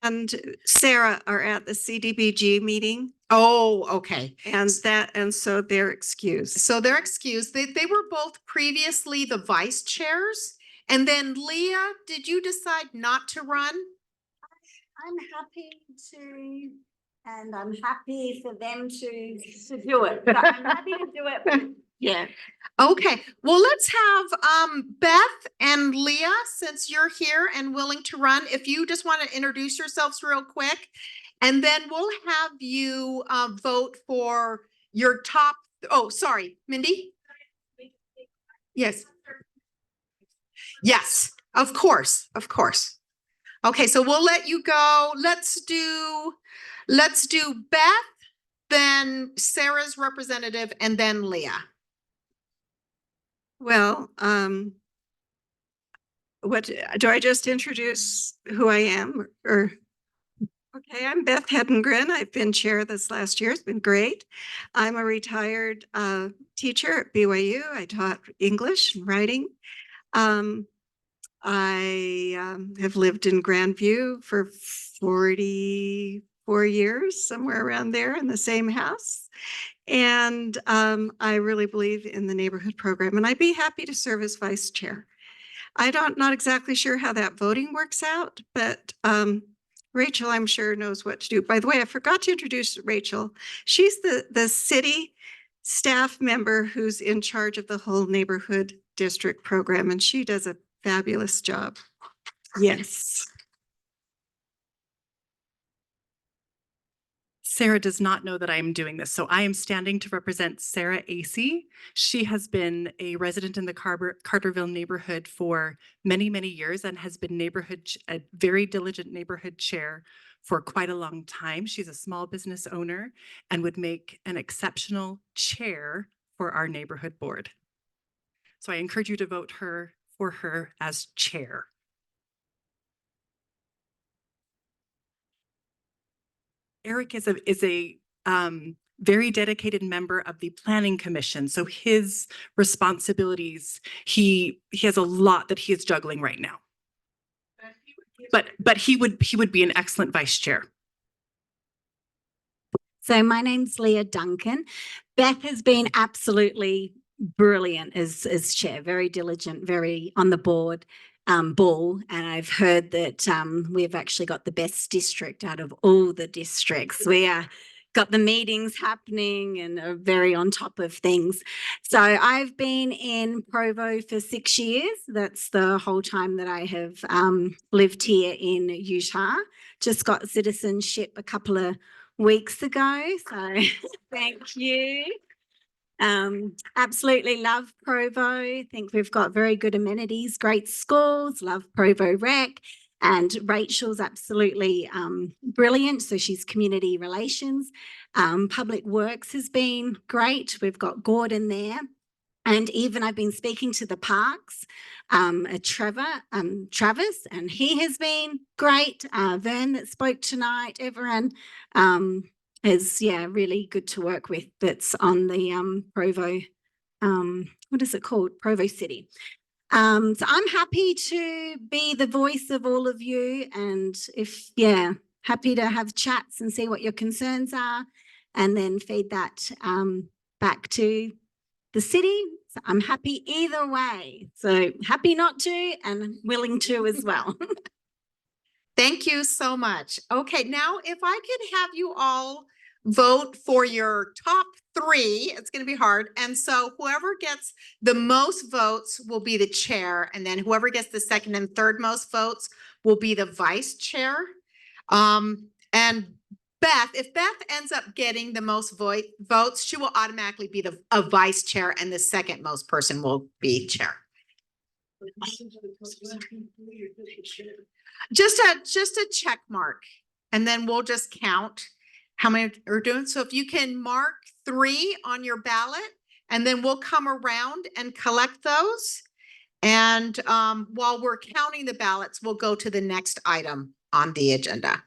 and Sarah are at the CDBG meeting. oh, okay. And so they're excused. So they're excused. They were both previously the vice chairs. And then Leah, did you decide not to run? I'm happy to, and I'm happy for them to do it. But I'm happy to do it. But yeah. Okay, well, let's have Beth and Leah, since you're here and willing to run, if you just want to introduce yourselves real quick, and then we'll have you vote for your top, oh, sorry, Mindy? Yes. Yes, of course, of course. Okay, so we'll let you go. Let's do Beth, then Sarah's representative, and then Leah. Well, what do I just introduce who I am or? Okay, I'm Beth Hendegren. I've been chair this last year. It's been great. I'm a retired teacher at BYU. I taught English and writing. I have lived in Grandview for 44 years, somewhere around there in the same house. And I really believe in the neighborhood program, and I'd be happy to serve as vice chair. Not exactly sure how that voting works out, but Rachel, I'm sure, knows what to do. By the way, I forgot to introduce Rachel. She's the city staff member who's in charge of the whole neighborhood district program, and she does a fabulous job. Yes. Sarah does not know that I am doing this, so I am standing to represent Sarah Acey. She has been a resident in the Carterville neighborhood for many, many years and has been a very diligent neighborhood chair for quite a long time. She's a small business owner and would make an exceptional chair for our neighborhood board. So I encourage you to vote for her as chair. Eric is a very dedicated member of the planning commission. So his responsibilities, he has a lot that he is juggling right now. But he would be an excellent vice chair. So my name's Leah Duncan. Beth has been absolutely brilliant as chair, very diligent, very on the board. ball, and I've heard that we've actually got the best district out of all the districts. We got the meetings happening and are very on top of things. So I've been in Provo for 6 years. That's the whole time that I have lived here in Utah. Just got citizenship a couple of weeks ago. So thank you. Absolutely love Provo. Think we've got very good amenities, great schools, love Provo Rec. And Rachel's absolutely brilliant. So she's community relations. Public Works has been great. We've got Gordon there. And even I've been speaking to the parks, Travis, and he has been great. Vern that spoke tonight, everyone is really good to work with. That's on the Provo, what is it called? Provo City. So I'm happy to be the voice of all of you, and happy to have chats and see what your concerns are, and then feed that back to the city. So I'm happy either way. So happy not to and willing to as well. Thank you so much. Okay, now if I could have you all vote for your top 3, it's going to be hard. And so whoever gets the most votes will be the chair. And then whoever gets the second and third most votes will be the vice chair. And Beth, if Beth ends up getting the most votes, she will automatically be a vice chair, and the second most person will be chair. Just a check mark, and then we'll just count how many are doing. So if you can mark 3 on your ballot, and then we'll come around and collect those. And while we're counting the ballots, we'll go to the next item on the agenda.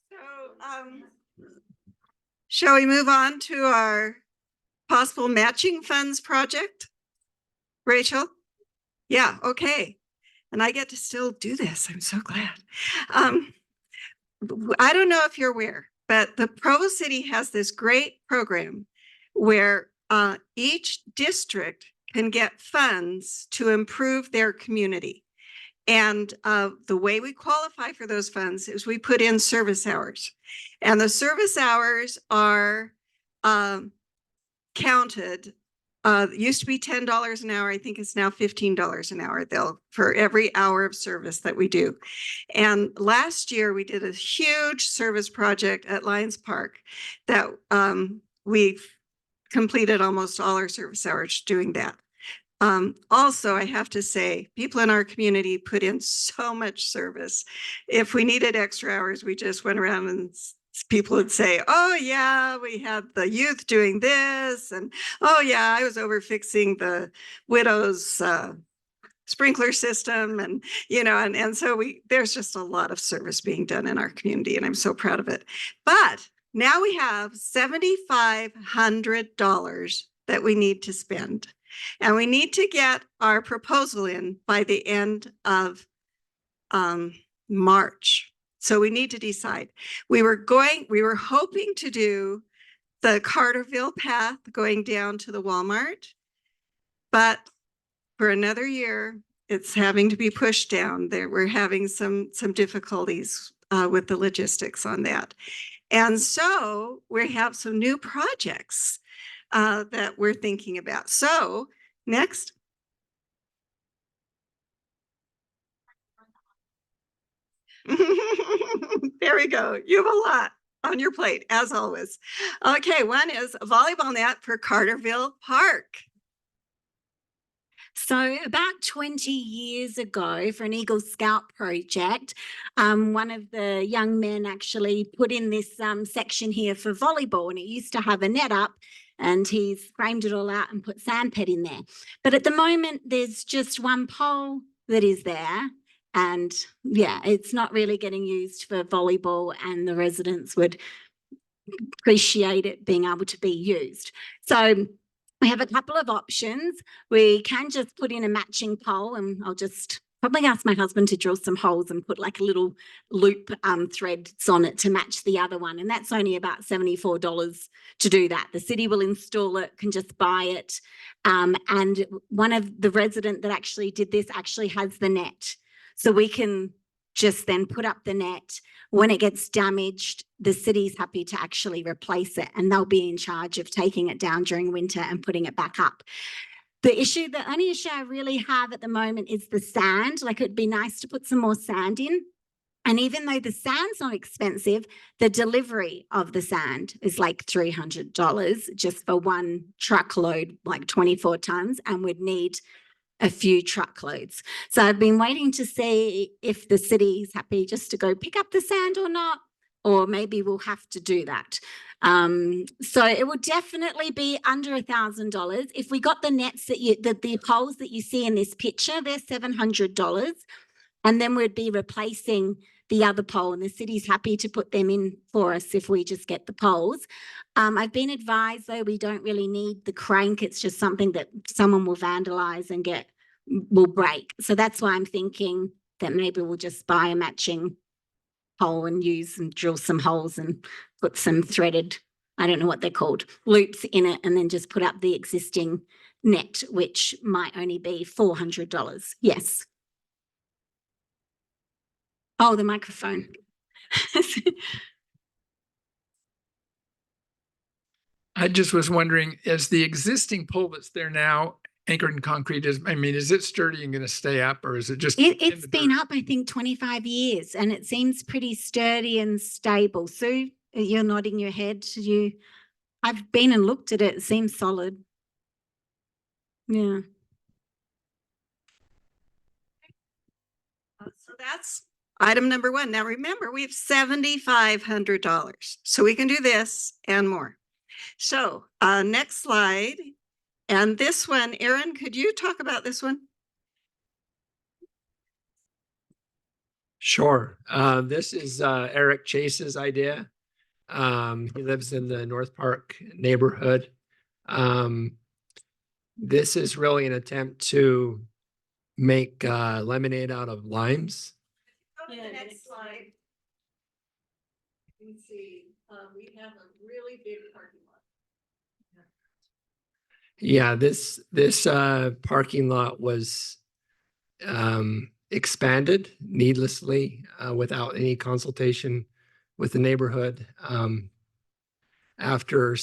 So, shall we move on to our possible matching funds project? Rachel? Yeah, okay. And I get to still do this. I'm so glad. I don't know if you're aware, but the Provo City has this great program where each district can get funds to improve their community. And the way we qualify for those funds is we put in service hours. And the service hours are counted. It used to be $10 an hour. I think it's now $15 an hour for every hour of service that we do. And last year we did a huge service project at Lions Park that we've completed almost all our service hours doing that. Also, I have to say, people in our community put in so much service. If we needed extra hours, we just went around and people would say, oh yeah, we had the youth doing this. And oh yeah, I was over fixing the widow's sprinkler system. And, and so there's just a lot of service being done in our community, and I'm so proud of it. But now we have $7,500 that we need to spend. And we need to get our proposal in by the end of March. So we need to decide. We were hoping to do the Carterville path going down to the Walmart, but for another year, it's having to be pushed down. We're having some difficulties with the logistics on that. And so we have some new projects that we're thinking about. So next. There we go. You have a lot on your plate, as always. Okay, one is a volleyball net for Carterville Park. So about 20 years ago, for an Eagle Scout project, one of the young men actually put in this section here for volleyball, and it used to have a net up, and he's framed it all out and put sandpit in there. But at the moment, there's just one pole that is there. And yeah, it's not really getting used for volleyball, and the residents would appreciate it being able to be used. So We have a couple of options. We can just put in a matching pole, and I'll just probably ask my husband to drill some holes and put like a little loop threads on it to match the other one. And that's only about $74 to do that. The city will install it, can just buy it. And one of the resident that actually did this actually has the net. So we can just then put up the net. When it gets damaged, the city's happy to actually replace it, and they'll be in charge of taking it down during winter and putting it back up. The only issue I really have at the moment is the sand. Like, it'd be nice to put some more sand in. And even though the sand's not expensive, the delivery of the sand is like $300 just for one truckload, like 24 tons, and we'd need a few truckloads. So I've been waiting to see if the city's happy just to go pick up the sand or not, or maybe we'll have to do that. So it will definitely be under $1,000. If we got the nets the poles that you see in this picture, they're $700. And then we'd be replacing the other pole, and the city's happy to put them in for us if we just get the poles. I've been advised, though, we don't really need the crank. It's just something that someone will vandalize and will break. So that's why I'm thinking that maybe we'll just buy a matching pole and use and drill some holes and put some threaded, I don't know what they're called, loops in it, and then just put up the existing net, which might only be $400. Yes. Oh, the microphone. I just was wondering, is the existing pole that's there now anchored in concrete? Is it sturdy and going to stay up, or is it just? It's been up, I think, 25 years, and it seems pretty sturdy and stable. Sue, you're nodding your head. I've been and looked at it. It seems solid. Yeah. So that's item number one. Now remember, we have $7,500, so we can do this and more. So next slide. And this one, Aaron, could you talk about this one? Sure. This is Eric Chase's idea. He lives in the North Park neighborhood. This is really an attempt to make lemonade out of limes. Go to the next slide. You can see we have a really big parking lot. Yeah, this parking lot was expanded needlessly without any consultation with the neighborhood. After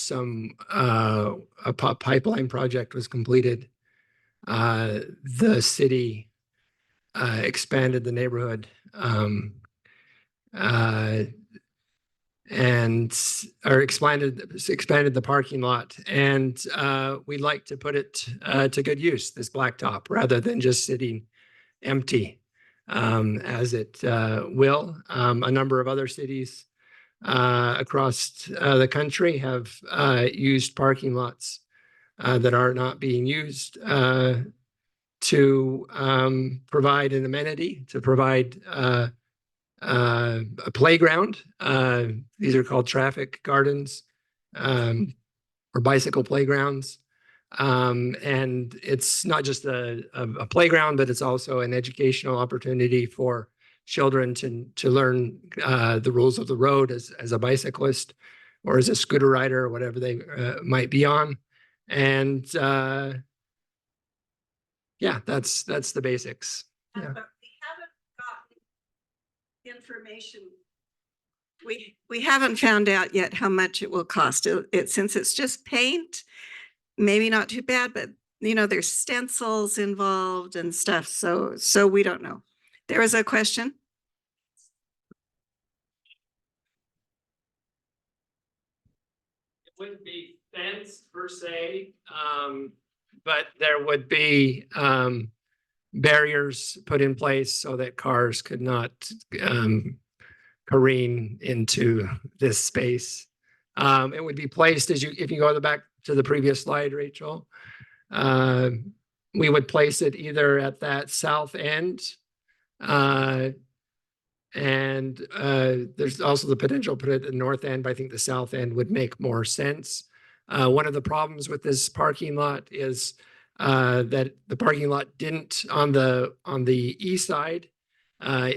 a pipeline project was completed, the city expanded the neighborhood expanded the parking lot, and we'd like to put it to good use, this blacktop, rather than just sitting empty as it will. A number of other cities across the country have used parking lots that are not being used to provide an amenity, to provide a playground. These are called traffic gardens or bicycle playgrounds. And it's not just a playground, but it's also an educational opportunity for children to learn the rules of the road as a bicyclist or as a scooter rider or whatever they might be on. And yeah, that's the basics. Yeah. But we haven't gotten information. We haven't found out yet how much it will cost. Since it's just paint, maybe not too bad, but there's stencils involved and stuff. So we don't know. There was a question. It wouldn't be fenced per se, but there would be barriers put in place so that cars could not careen into this space. It would be placed if you go back to the previous slide, Rachel, we would place it either at that south end, and there's also the potential to put it at the north end, but I think the south end would make more sense. One of the problems with this parking lot is that the parking lot didn't on the east side. There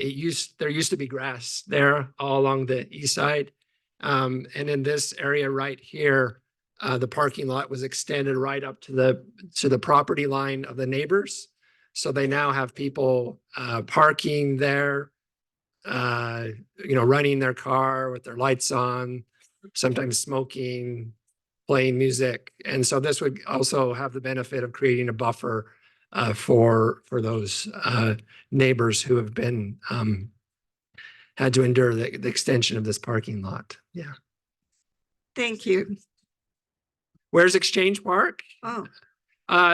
used to be grass there all along the east side. And in this area right here, the parking lot was extended right up to the property line of the neighbors. So they now have people parking there, running their car with their lights on, sometimes smoking, playing music. And so this would also have the benefit of creating a buffer for those neighbors who have been had to endure the extension of this parking lot. Yeah. Thank you. Where's Exchange Park? Oh,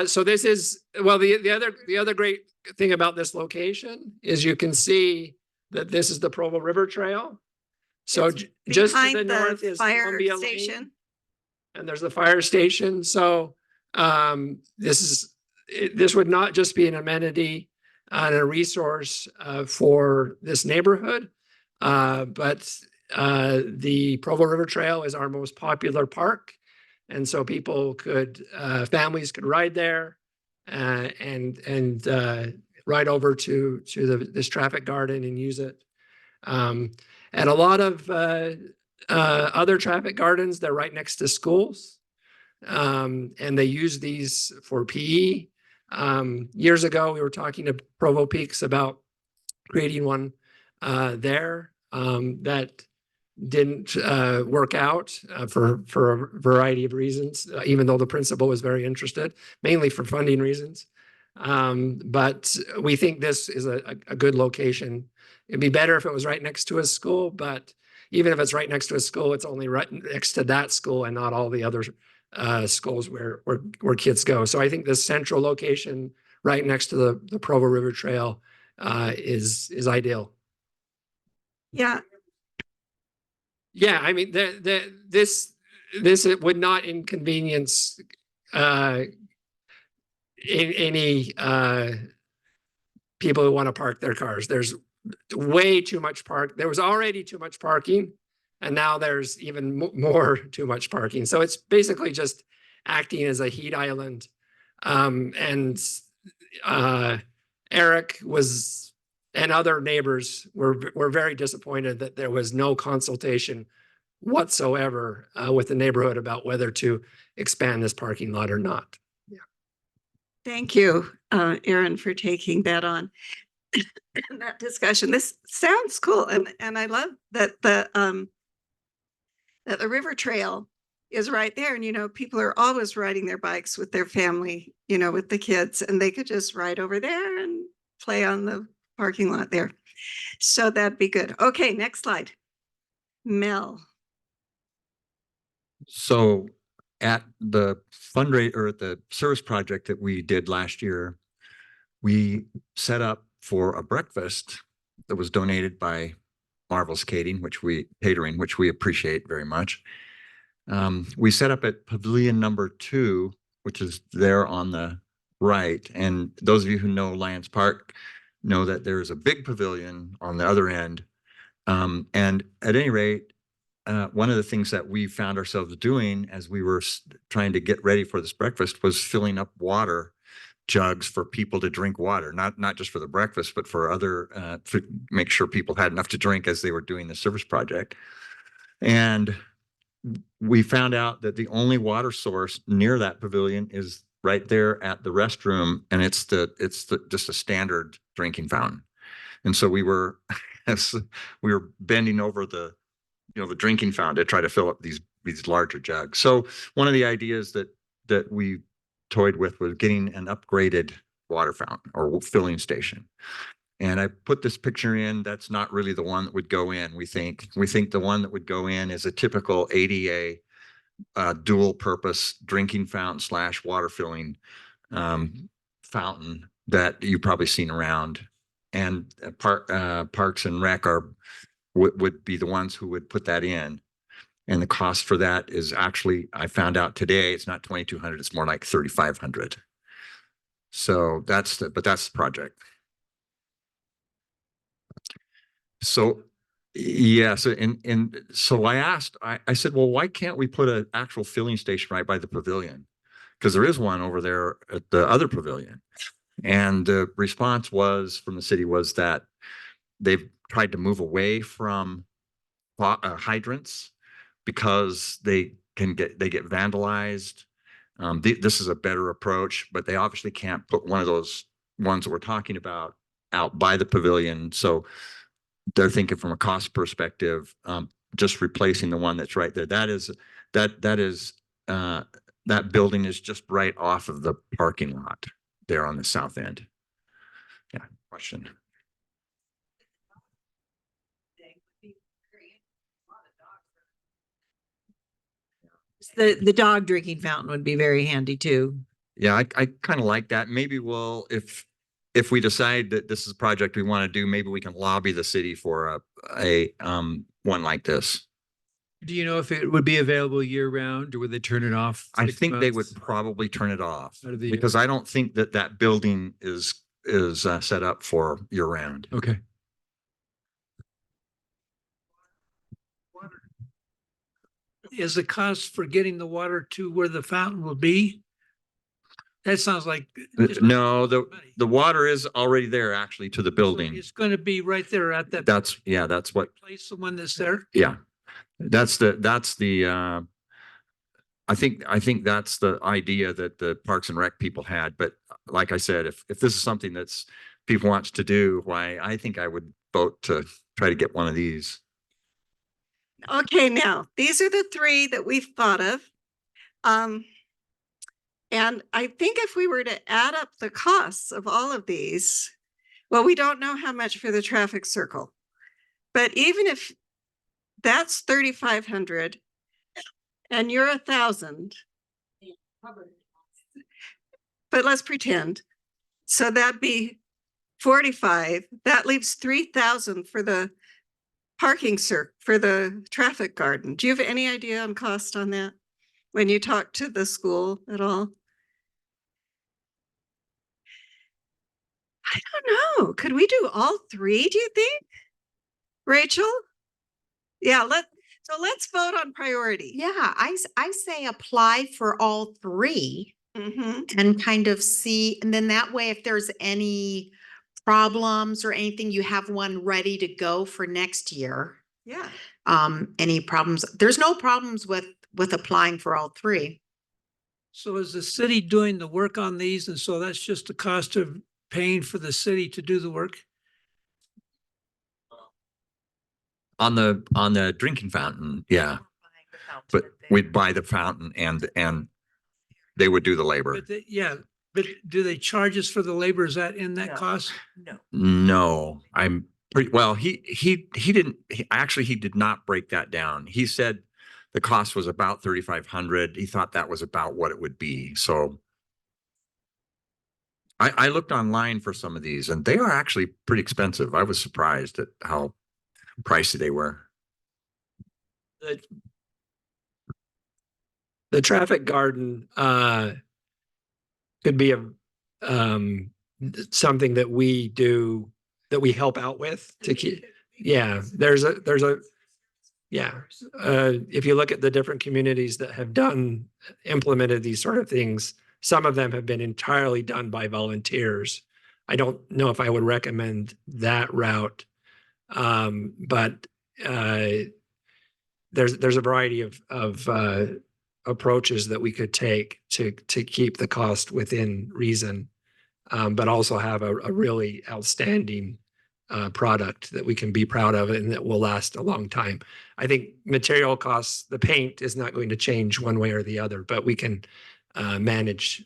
So this is, well, the other great thing about this location is you can see that this is the Provo River Trail. So just to the behind north the is fire Columbia Lane, station. and there's the fire station. So this would not just be an amenity and a resource for this neighborhood, but the Provo River Trail is our most popular park. And so families could ride there and ride over to this traffic garden and use it. And a lot of other traffic gardens, they're right next to schools. And they use these for PE. Years ago, we were talking to Provo Peaks about creating one there that didn't work out for a variety of reasons, even though the principal was very interested, mainly for funding reasons. But we think this is a good location. It'd be better if it was right next to a school, but even if it's right next to a school, it's only right next to that school and not all the other schools where kids go. So I think this central location right next to the Provo River Trail is ideal. Yeah. Yeah, I mean, this would not inconvenience any people who want to park their cars. There's way too much There was already too much parking, and now there's even more too much parking. So it's basically just acting as a heat island. And Eric and other neighbors were very disappointed that there was no consultation whatsoever with the neighborhood about whether to expand this parking lot or not. Yeah. Thank you, Aaron, for taking that on. That discussion. This sounds cool, and I love that the river trail is right there. And people are always riding their bikes with their family, with the kids, and they could just ride over there and play on the parking lot there. So that'd be good. Okay, next slide. Mel. So at the fundraiser or at the service project that we did last year, we set up for a breakfast that was donated by Marvel's Catering, which we appreciate very much. We set up at Pavilion number 2, which is there on the right. And those of you who know Lions Park know that there's a big pavilion on the other end. And at any rate, one of the things that we found ourselves doing as we were trying to get ready for this breakfast was filling up water jugs for people to drink water, not just for the breakfast, but for other, to make sure people had enough to drink as they were doing the service project. And we found out that the only water source near that pavilion is right there at the restroom, and it's just a standard drinking fountain. And so we were bending over the drinking fountain to try to fill up these larger jugs. So one of the ideas that we toyed with was getting an upgraded water fountain or filling station. And I put this picture in. That's not really the one that would go in. We think the one that would go in is a typical ADA dual purpose drinking fountain / water filling fountain that you've probably seen around. And Parks and Rec would be the ones who would put that in. And the cost for that is actually, I found out today, it's not $2,200, it's more like $3,500. So that's the project. So Yeah, so and so I asked, I said, well, why can't we put an actual filling station right by the pavilion? Because there is one over there at the other pavilion. And the response was from the city was that they've tried to move away from hydrants because they get vandalized. This is a better approach, but they obviously can't put one of those ones that we're talking about out by the pavilion. So they're thinking from a cost perspective, just replacing the one that's right there. That is that building is just right off of the parking lot there on the south end. Yeah, question. The dog drinking fountain would be very handy too. Yeah, I kind of like that. Maybe we'll, if we decide that this is a project we want to do, maybe we can lobby the city for a one like this. Do you know if it would be available year round or would they turn it off? I 6 think they would months probably turn it off out of the year? because I don't think that that building is set up for year round. Okay. Is the cost for getting the water to where the fountain will be? That sounds like. No, the water is already there actually to the building. It's going to be right there at that. That's what. Place, the one that's there. Yeah, that's the. I think that's the idea that the Parks and Rec people had. But like I said, if this is something that's people wants to do, why I think I would vote to try to get one of these. Okay, now these are the three that we've thought of. And I think if we were to add up the costs of all of these, well, we don't know how much for the traffic circle, but even if that's 3,500 and you're 1,000, but let's pretend. So that'd be 45. That leaves 3,000 for the parking for the traffic garden. Do you have any idea on cost on that when you talk to the school at all? I don't know. Could we do all three, do you think? Rachel? Yeah, let's vote on priority. Yeah, I say apply for all three Mm-hmm. and kind of see, and then that way, if there's any problems or anything, you have one ready to go for next year. Yeah. Any problems? There's no problems with applying for all three. So is the city doing the work on these? And so that's just the cost of paying for the city to do the work? On the drinking fountain, yeah. But we'd buy the fountain and they would do the labor. But but do they charge us for the labor? Is that in that cost? No, I'm pretty well. He didn't. He did not break that down. He said the cost was about 3,500. He thought that was about what it would be. So I looked online for some of these, and they are actually pretty expensive. I was surprised at how pricey they were. The traffic garden could be a something that we do, that we help out with to keep. Yeah, there's a if you look at the different communities that have implemented these sort of things, some of them have been entirely done by volunteers. I don't know if I would recommend that route. But there's a variety of approaches that we could take to keep the cost within reason, but also have a really outstanding product that we can be proud of and that will last a long time. I think material costs, the paint is not going to change one way or the other, but we can manage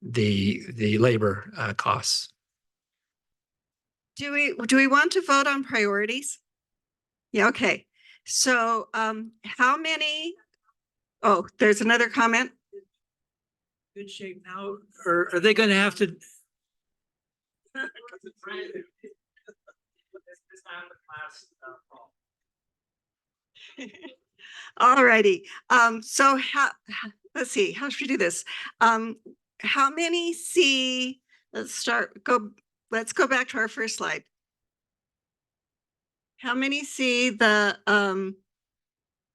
the labor costs. Do we want to vote on priorities? Yeah, okay. So how many? Oh, there's another comment. Good shape now, or are they going to have to? All righty. So let's see, how should we do this? How many see, let's go back to our first slide. How many see the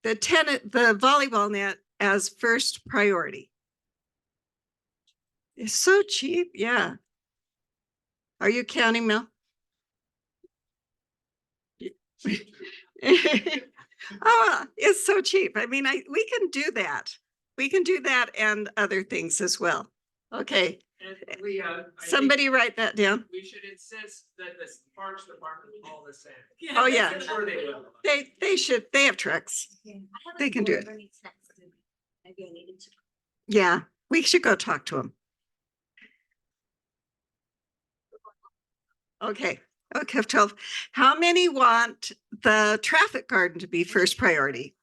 volleyball net as first priority? It's so cheap, yeah. Are you counting, Mel? Oh, it's so cheap. I mean, we can do that. We can do that and other things as well. Okay, somebody write that down. We should insist that the Parks Department haul the sand. Oh, yeah. I'm sure they will. They should, they have trucks. They can do it. Maybe I needed to. Yeah, we should go talk to them. Okay, okay, 12. How many want the traffic garden to be first priority?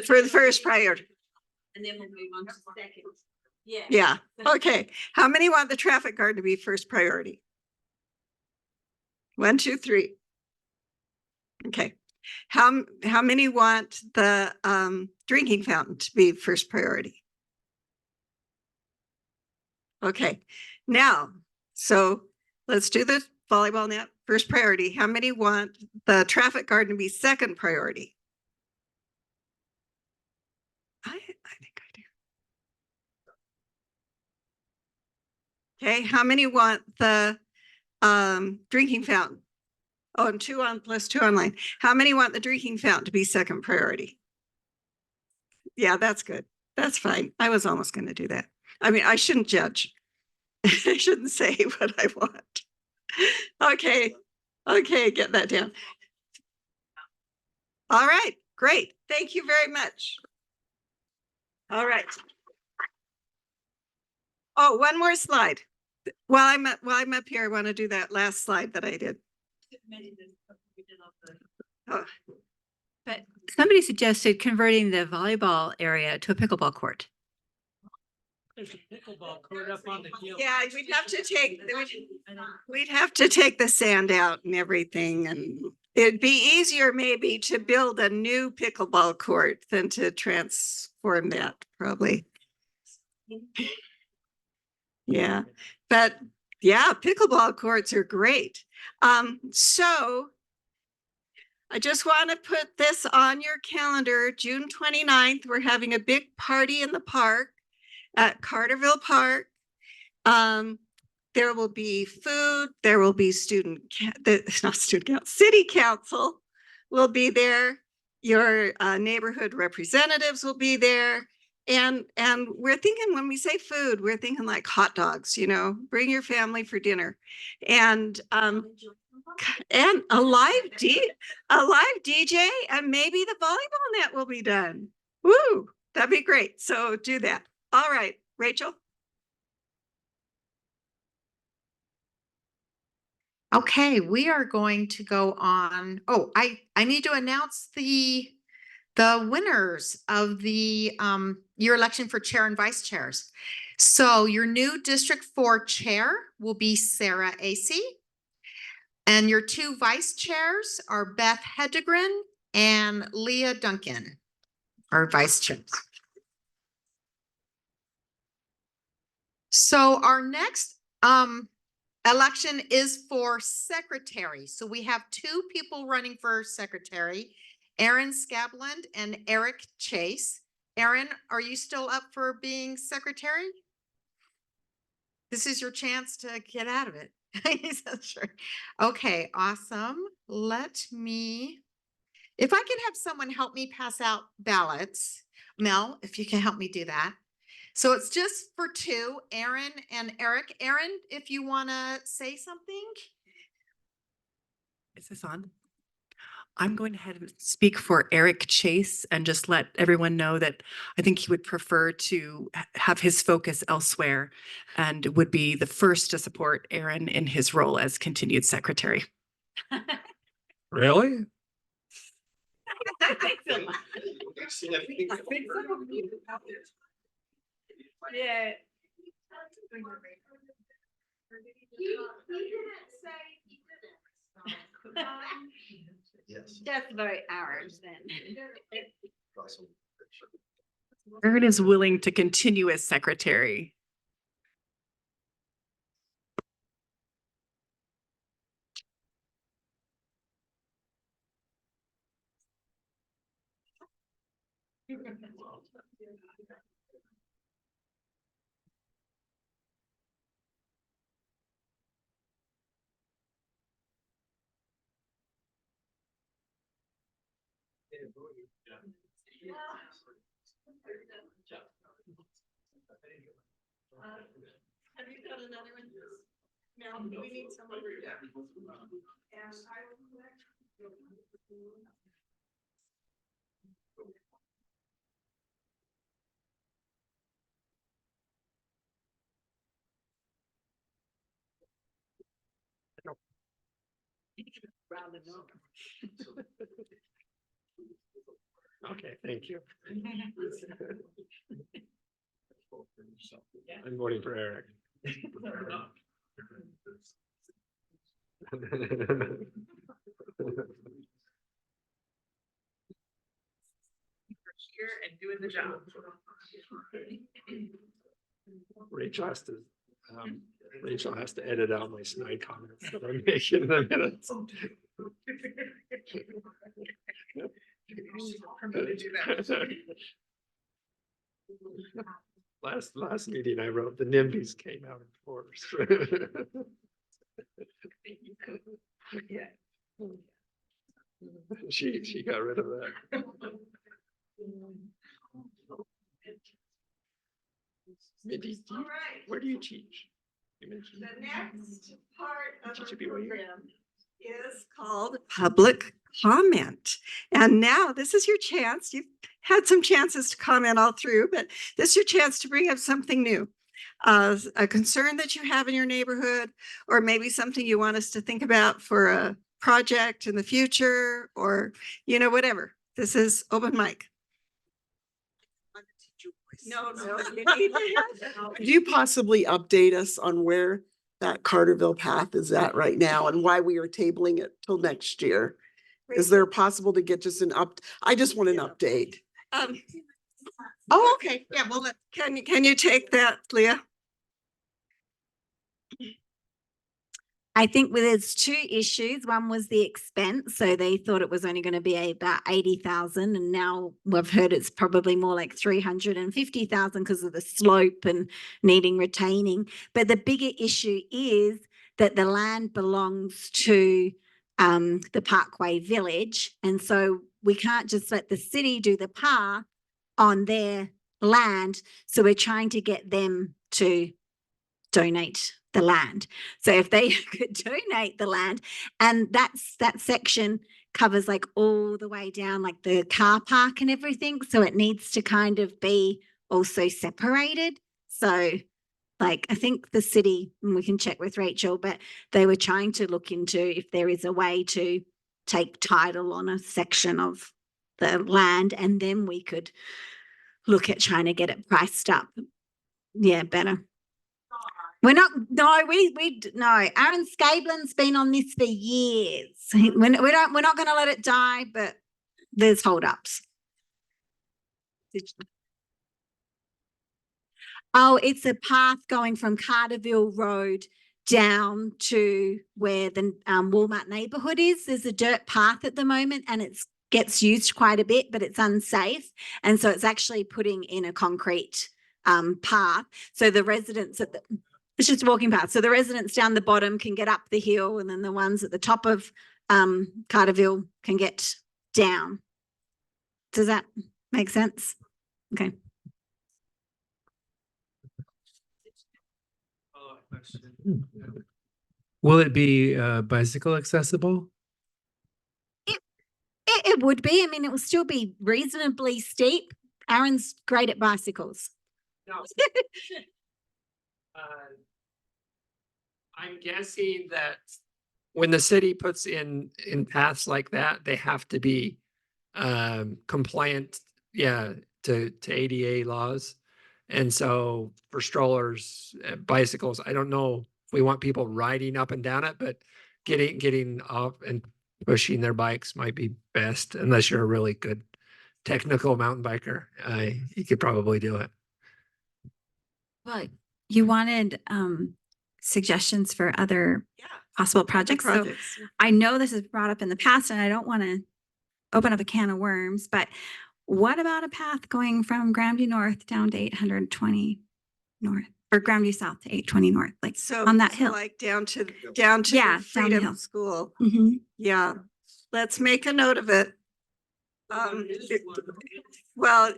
For the first priority. And then we'll move on to the second. Yeah. Yeah, okay. How many want the traffic garden to be first priority? 1, 2, 3. Okay. How many want the drinking fountain to be first priority? Okay, now, so let's do the volleyball net first priority. How many want the traffic garden to be second priority? I think I do. Okay, how many want the drinking fountain? Oh, and 2 on plus 2 online. How many want the drinking fountain to be second priority? Yeah, that's good. That's fine. I was almost going to do that. I mean, I shouldn't judge. I shouldn't say what I want. Okay. Okay, get that down. All right, great. Thank you very much. All right. Oh, one more slide. While I'm up here, I want to do that last slide that I did. Oh. But somebody suggested converting the volleyball area to a pickleball court. Yeah, we'd have to take the sand out and everything, and it'd be easier maybe to build a new pickleball court than to transform that, probably. Yeah, but yeah, pickleball courts are great. So I just want to put this on your calendar. June 29th, we're having a big party in the park at Carterville Park. There will be food, there will be city council will be there. Your neighborhood representatives will be there. And we're thinking, when we say food, we're thinking like hot dogs, bring your family for dinner. And a live DJ, and maybe the volleyball net will be done. Woo, that'd be great. So do that. All right, Rachel. Okay, we are going to go on. Oh, I need to announce the winners of the your election for chair and vice chairs. So your new District 4 chair will be Sarah Acey. And your 2 vice chairs are Beth Hedegren and Leah Duncan, our vice chairs. So our next election is for secretary. So we have 2 people running for secretary, Aaron Scabland and Eric Chase. Aaron, are you still up for being secretary? This is your chance to get out of it. Sure. Okay, awesome. Let me, if I can have someone help me pass out ballots. Mel, if you can help me do that. So it's just for 2, Aaron and Eric. Aaron, if you want to say something. Is this on? I'm going ahead and speak for Eric Chase and just let everyone know that I think he would prefer to have his focus elsewhere and would be the first to support Aaron in his role as continued secretary. Really? Yeah. Yes. Just about ours then. Aaron is willing to continue as secretary. Have you got another one? No, we need someone. Okay, thank you. I'm voting for Eric. Here and doing the job. Rachel has to edit out my snide comments that I'm making in the minutes. Last meeting I wrote, the NIMBYs came out in force. She got rid of that. Mindy, where do you teach? You mentioned The next part of Teach our at BYU? program is called public comment. And now this is your chance. You've had some chances to comment all through, but this is your chance to bring up something new. A concern that you have in your neighborhood, or maybe something you want us to think about for a project in the future, or, whatever. This is open mic. No, you need to Could you possibly update us on where that Carterville path is at right now and why we are tabling it till next year? Is there possible to get just I just want an update. Oh, okay. Yeah, well, can you take that, Leah? I think there's two issues. One was the expense. So they thought it was only going to be about 80,000. And now we've heard it's probably more like 350,000 because of the slope and needing retaining. But the bigger issue is that the land belongs to the Parkway Village. And so we can't just let the city do the path on their land. So we're trying to get them to donate the land. So if they could donate the land, and that section covers like all the way down, like the car park and everything. So it needs to kind of be also separated. So like, I think the city, and we can check with Rachel, but they were trying to look into if there is a way to take title on a section of the land, and then we could look at trying to get it priced up. Yeah, better. We're not, no, no, Aaron Scablin's been on this for years. We're not going to let it die, but there's holdups. Oh, it's a path going from Carterville Road down to where the Walmart neighborhood is. There's a dirt path at the moment and it gets used quite a bit, but it's unsafe. And so it's actually putting in a concrete path. So the residents it's just a walking path. So the residents down the bottom can get up the hill, and then the ones at the top of Carterville can get down. Does that make sense? Okay. Will it be bicycle accessible? It would be. I mean, it will still be reasonably steep. Aaron's great at bicycles. No. I'm guessing that when the city puts in paths like that, they have to be compliant, to ADA laws. And so for strollers, bicycles, I don't know if we want people riding up and down it, but getting off and pushing their bikes might be best, unless you're a really good technical mountain biker. You could probably do it. Well, you wanted suggestions for other possible projects. So I know this is brought up in the past and I don't want to open up a can of worms, but what about a path going from Grandview North down to 820 North or Grandview South to 820 North, like So on that so hill? like down to Yeah, the down the hill. Freedom School. Mhm. Yeah, let's make a note of it. Well,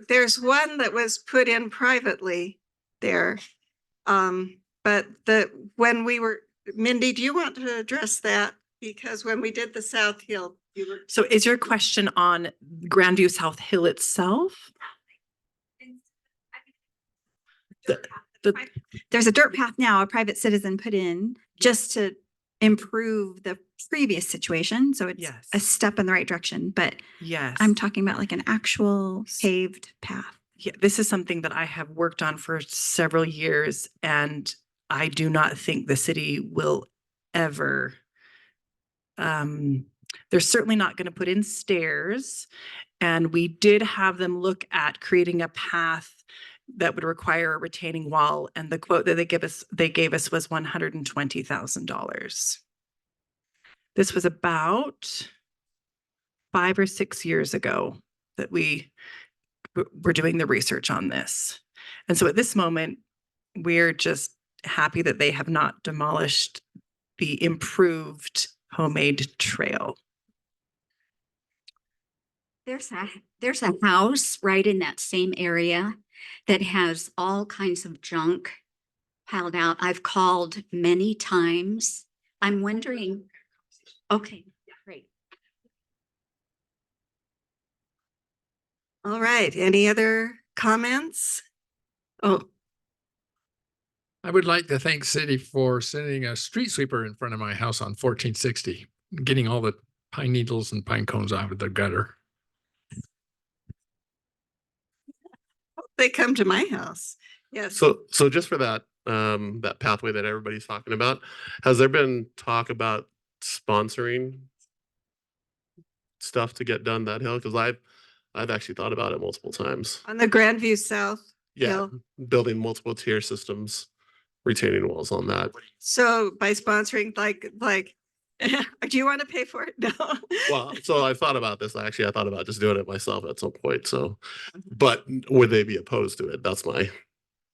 there's one that was put in privately there. But when we were, Mindy, do you want to address that? Because when we did the South Hill, you were. So is your question on Grandview South Hill itself? There's a dirt path now, a private citizen put in just to improve the previous situation. So it's Yes. a step in the right direction, but Yes. I'm talking about like an actual paved path. Yeah, this is something that I have worked on for several years, and I do not think the city will ever. They're certainly not going to put in stairs, and we did have them look at creating a path that would require a retaining wall, and the quote that they gave us was $120,000. This was about 5 or 6 years ago that we're doing the research on this. And so at this moment, we're just happy that they have not demolished the improved homemade trail. There's a house right in that same area that has all kinds of junk piled out. I've called many times. I'm wondering. Okay, great. All right, any other comments? Oh, I would like to thank city for sending a street sweeper in front of my house on 1460, getting all the pine needles and pine cones out of the gutter. they come to my house. Yes. So just for that, that pathway that everybody's talking about, has there been talk about sponsoring stuff to get done that hill? Because I've actually thought about it multiple times. On the Grandview South Yeah, Hill. building multiple tier systems, retaining walls on that. So by sponsoring, like, do you want to pay for it? No. Well, so I thought about this. Actually, I thought about just doing it myself at some point. So, but would they be opposed to it? That's my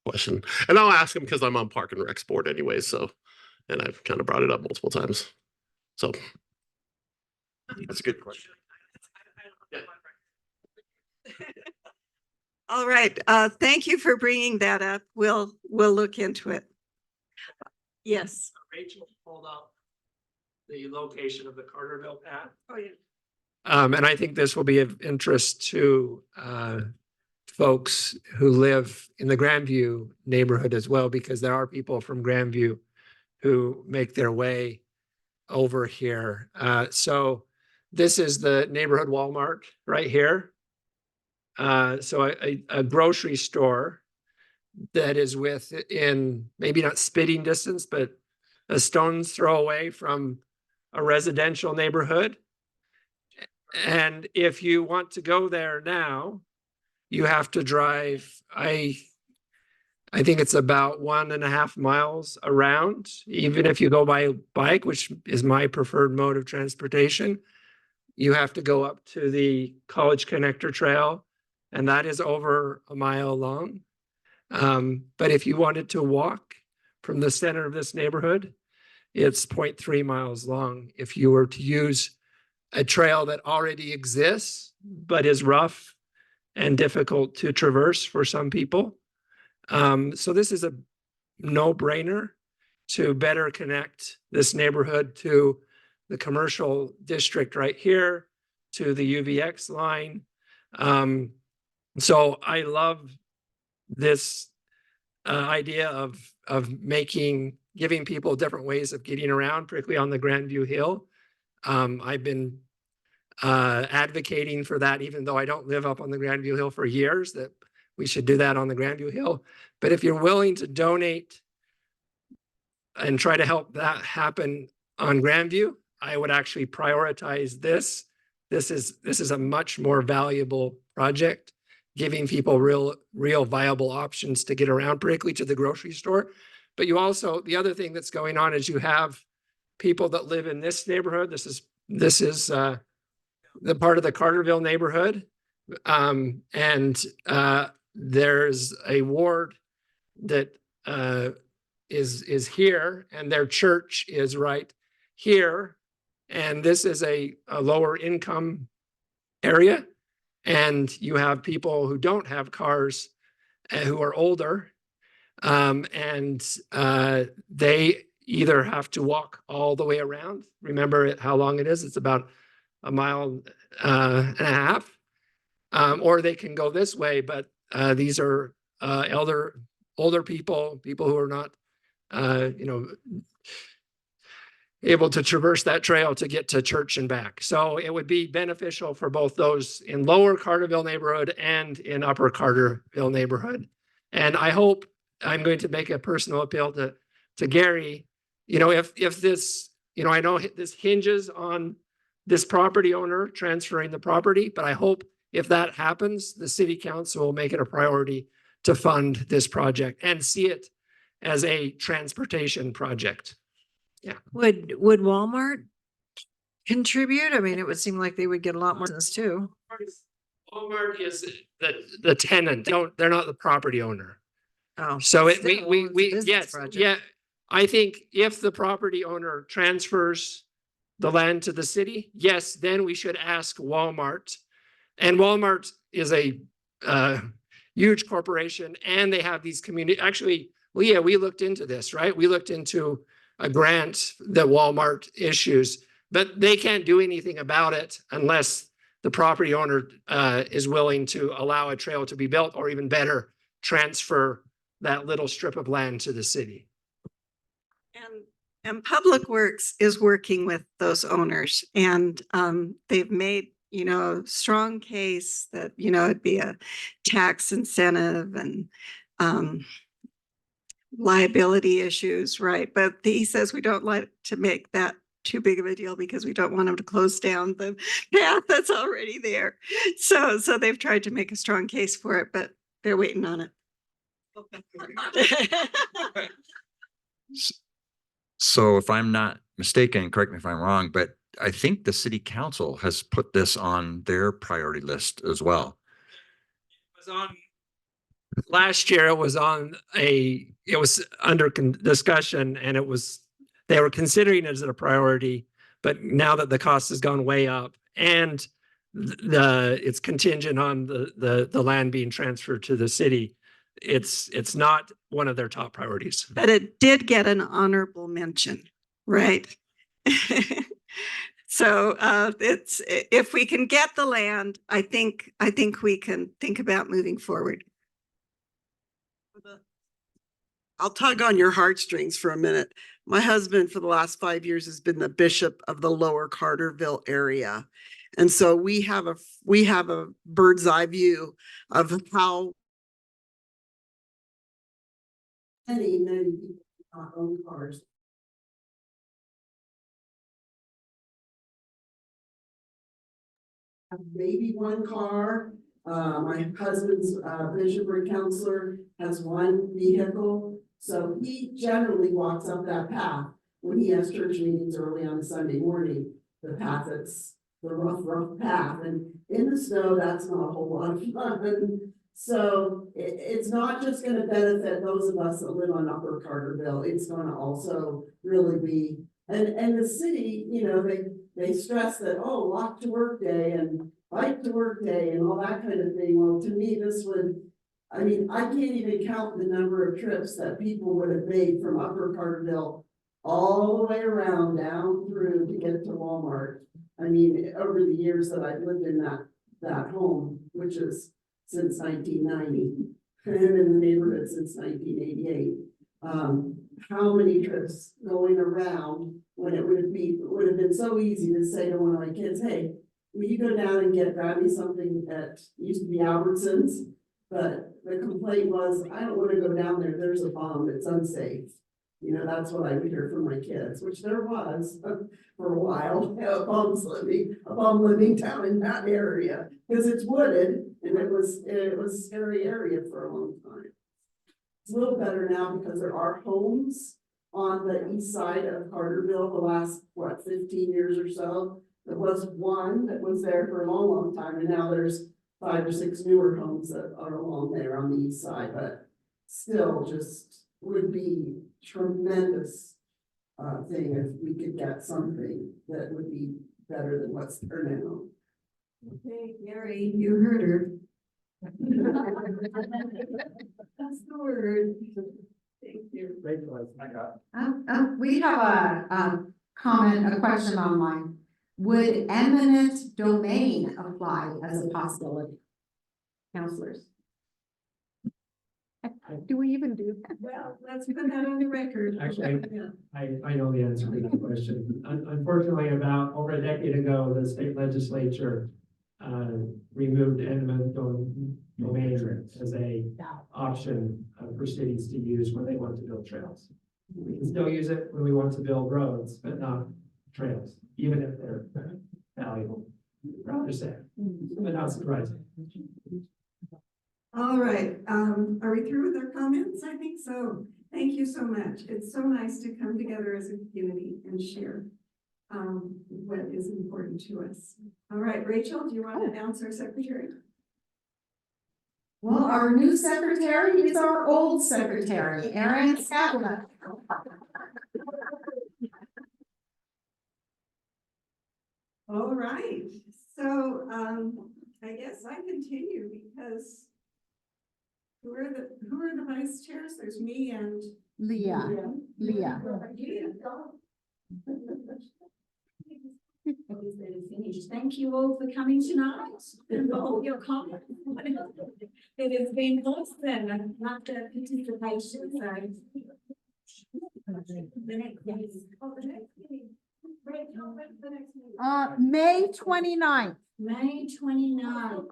question. And I'll ask them because I'm on Park and Rec board anyway. So, and I've kind of brought it up multiple times. So that's a good question. All right. Thank you for bringing that up. We'll look into it. Yes. Rachel pulled up the location of the Carterville path. Oh, yeah. And I think this will be of interest to folks who live in the Grandview neighborhood as well, because there are people from Grandview who make their way over here. So this is the neighborhood Walmart right here. So a grocery store that is within maybe not spitting distance, but a stone's throw away from a residential neighborhood. And if you want to go there now, you have to drive, I think it's about 1.5 miles around, even if you go by bike, which is my preferred mode of transportation. You have to go up to the College Connector Trail, and that is over 1 mile long. But if you wanted to walk from the center of this neighborhood, it's 0.3 miles long. If you were to use a trail that already exists, but is rough and difficult to traverse for some people. So this is a no-brainer to better connect this neighborhood to the commercial district right here, to the UVX line. So I love this idea of giving people different ways of getting around, particularly on the Grandview Hill. I've been advocating for that, even though I don't live up on the Grandview Hill for years, that we should do that on the Grandview Hill. But if you're willing to donate and try to help that happen on Grandview, I would actually prioritize this. This is a much more valuable project, giving people real viable options to get around, particularly to the grocery store. But you also, the other thing that's going on is you have people that live in this neighborhood. This is the part of the Carterville neighborhood And there's a ward that is here, and their church is right here. And this is a lower income area. And you have people who don't have cars who are older. And they either have to walk all the way around. Remember how long it is? It's about a mile and a half. Or they can go this way, but these are older people who are not, able to traverse that trail to get to church and back. So it would be beneficial for both those in lower Carterville neighborhood and in upper Carterville neighborhood. And I hope, I'm going to make a personal appeal to Gary, if this, I know this hinges on this property owner transferring the property, but I hope if that happens, the city council will make it a priority to fund this project and see it as a transportation project. Yeah. Would Walmart contribute? I mean, it would seem like they would get a lot more business too. Walmart is the tenant. They're not the property owner. Oh, So still, it's a business yes, project. yeah. I think if the property owner transfers the land to the city, yes, then we should ask Walmart. And Walmart is a huge corporation, and they have these community. Actually, Leah, we looked into this, right? We looked into a grant that Walmart issues, but they can't do anything about it unless the property owner is willing to allow a trail to be built, or even better, transfer that little strip of land to the city. And Public Works is working with those owners, and they've made, strong case that, it'd be a tax incentive and liability issues, right? But he says we don't like to make that too big of a deal because we don't want them to close down the path that's already there. So they've tried to make a strong case for it, but they're waiting on it. So if I'm not mistaken, correct me if I'm wrong, but I think the city council has put this on their priority list as well. It was on last year. It was under discussion, and they were considering it as a priority, but now that the cost has gone way up and it's contingent on the land being transferred to the city, it's not one of their top priorities. But it did get an honorable mention, right? So it's, if we can get the land, I think we can think about moving forward. I'll tug on your heartstrings for a minute. My husband for the last 5 years has been the bishop of the lower Carterville area. And so we have a bird's eye view of how many people own cars. Maybe one car. My husband's bishopric counselor has one vehicle. So he generally walks up that path when he has church meetings early on a Sunday morning, the path that's the rough path. And in the snow, that's not a whole lot of fun. So it's not just going to benefit those of us that live on Upper Carterville. It's going to also really be, and the city, they stress that, oh, walk to work day and bike to work day and all that kind of thing. Well, to me, I can't even count the number of trips that people would have made from Upper Carterville all the way around down through to get to Walmart. Over the years that I've lived in that home, which is since 1990, and in the neighborhood since 1988. How many trips going around when it would have been so easy to say to one of my kids, hey, will you go down and grab me something that used to be Albertsons? But the complaint was, I don't want to go down there. There's a bomb. It's unsafe. That's what I would hear from my kids, which there was for a while. A bomb living down in that area because it's wooded and it was a scary area for a long time. It's a little better now because there are homes on the east side of Carterville the last 15 years or so. There was one that was there for a long time, and now there's 5 or 6 newer homes that are along there on the east side, but still just would be tremendous thing if we could get something that would be better than what's there now. Okay, Mary, you heard her. That's the word. Thank you. We have a comment, a question online. Would eminent domain apply as a possibility? Counselors? Do we even do that? Well, let's put that on the record. Actually, Yeah. I know the answer to that question. Unfortunately, about over a decade ago, the state legislature removed eminent domain as a option for cities to use when they want to build trails. We can still use it when we want to build roads, but not trails, even if they're valuable. Rather sad, but not surprising. All right, are we through with our comments? I think so. Thank you so much. It's so nice to come together as a community and share what is important to us. All right, Rachel, do you want to announce our secretary? Well, our new secretary is our old secretary, Erin Scatman. All right, so I guess I continue because who are the vice chairs? There's me and Leah. Thank you all for coming tonight and for all your comments. It has been awesome. I love the participation. The next meeting. May 29th. May 29th.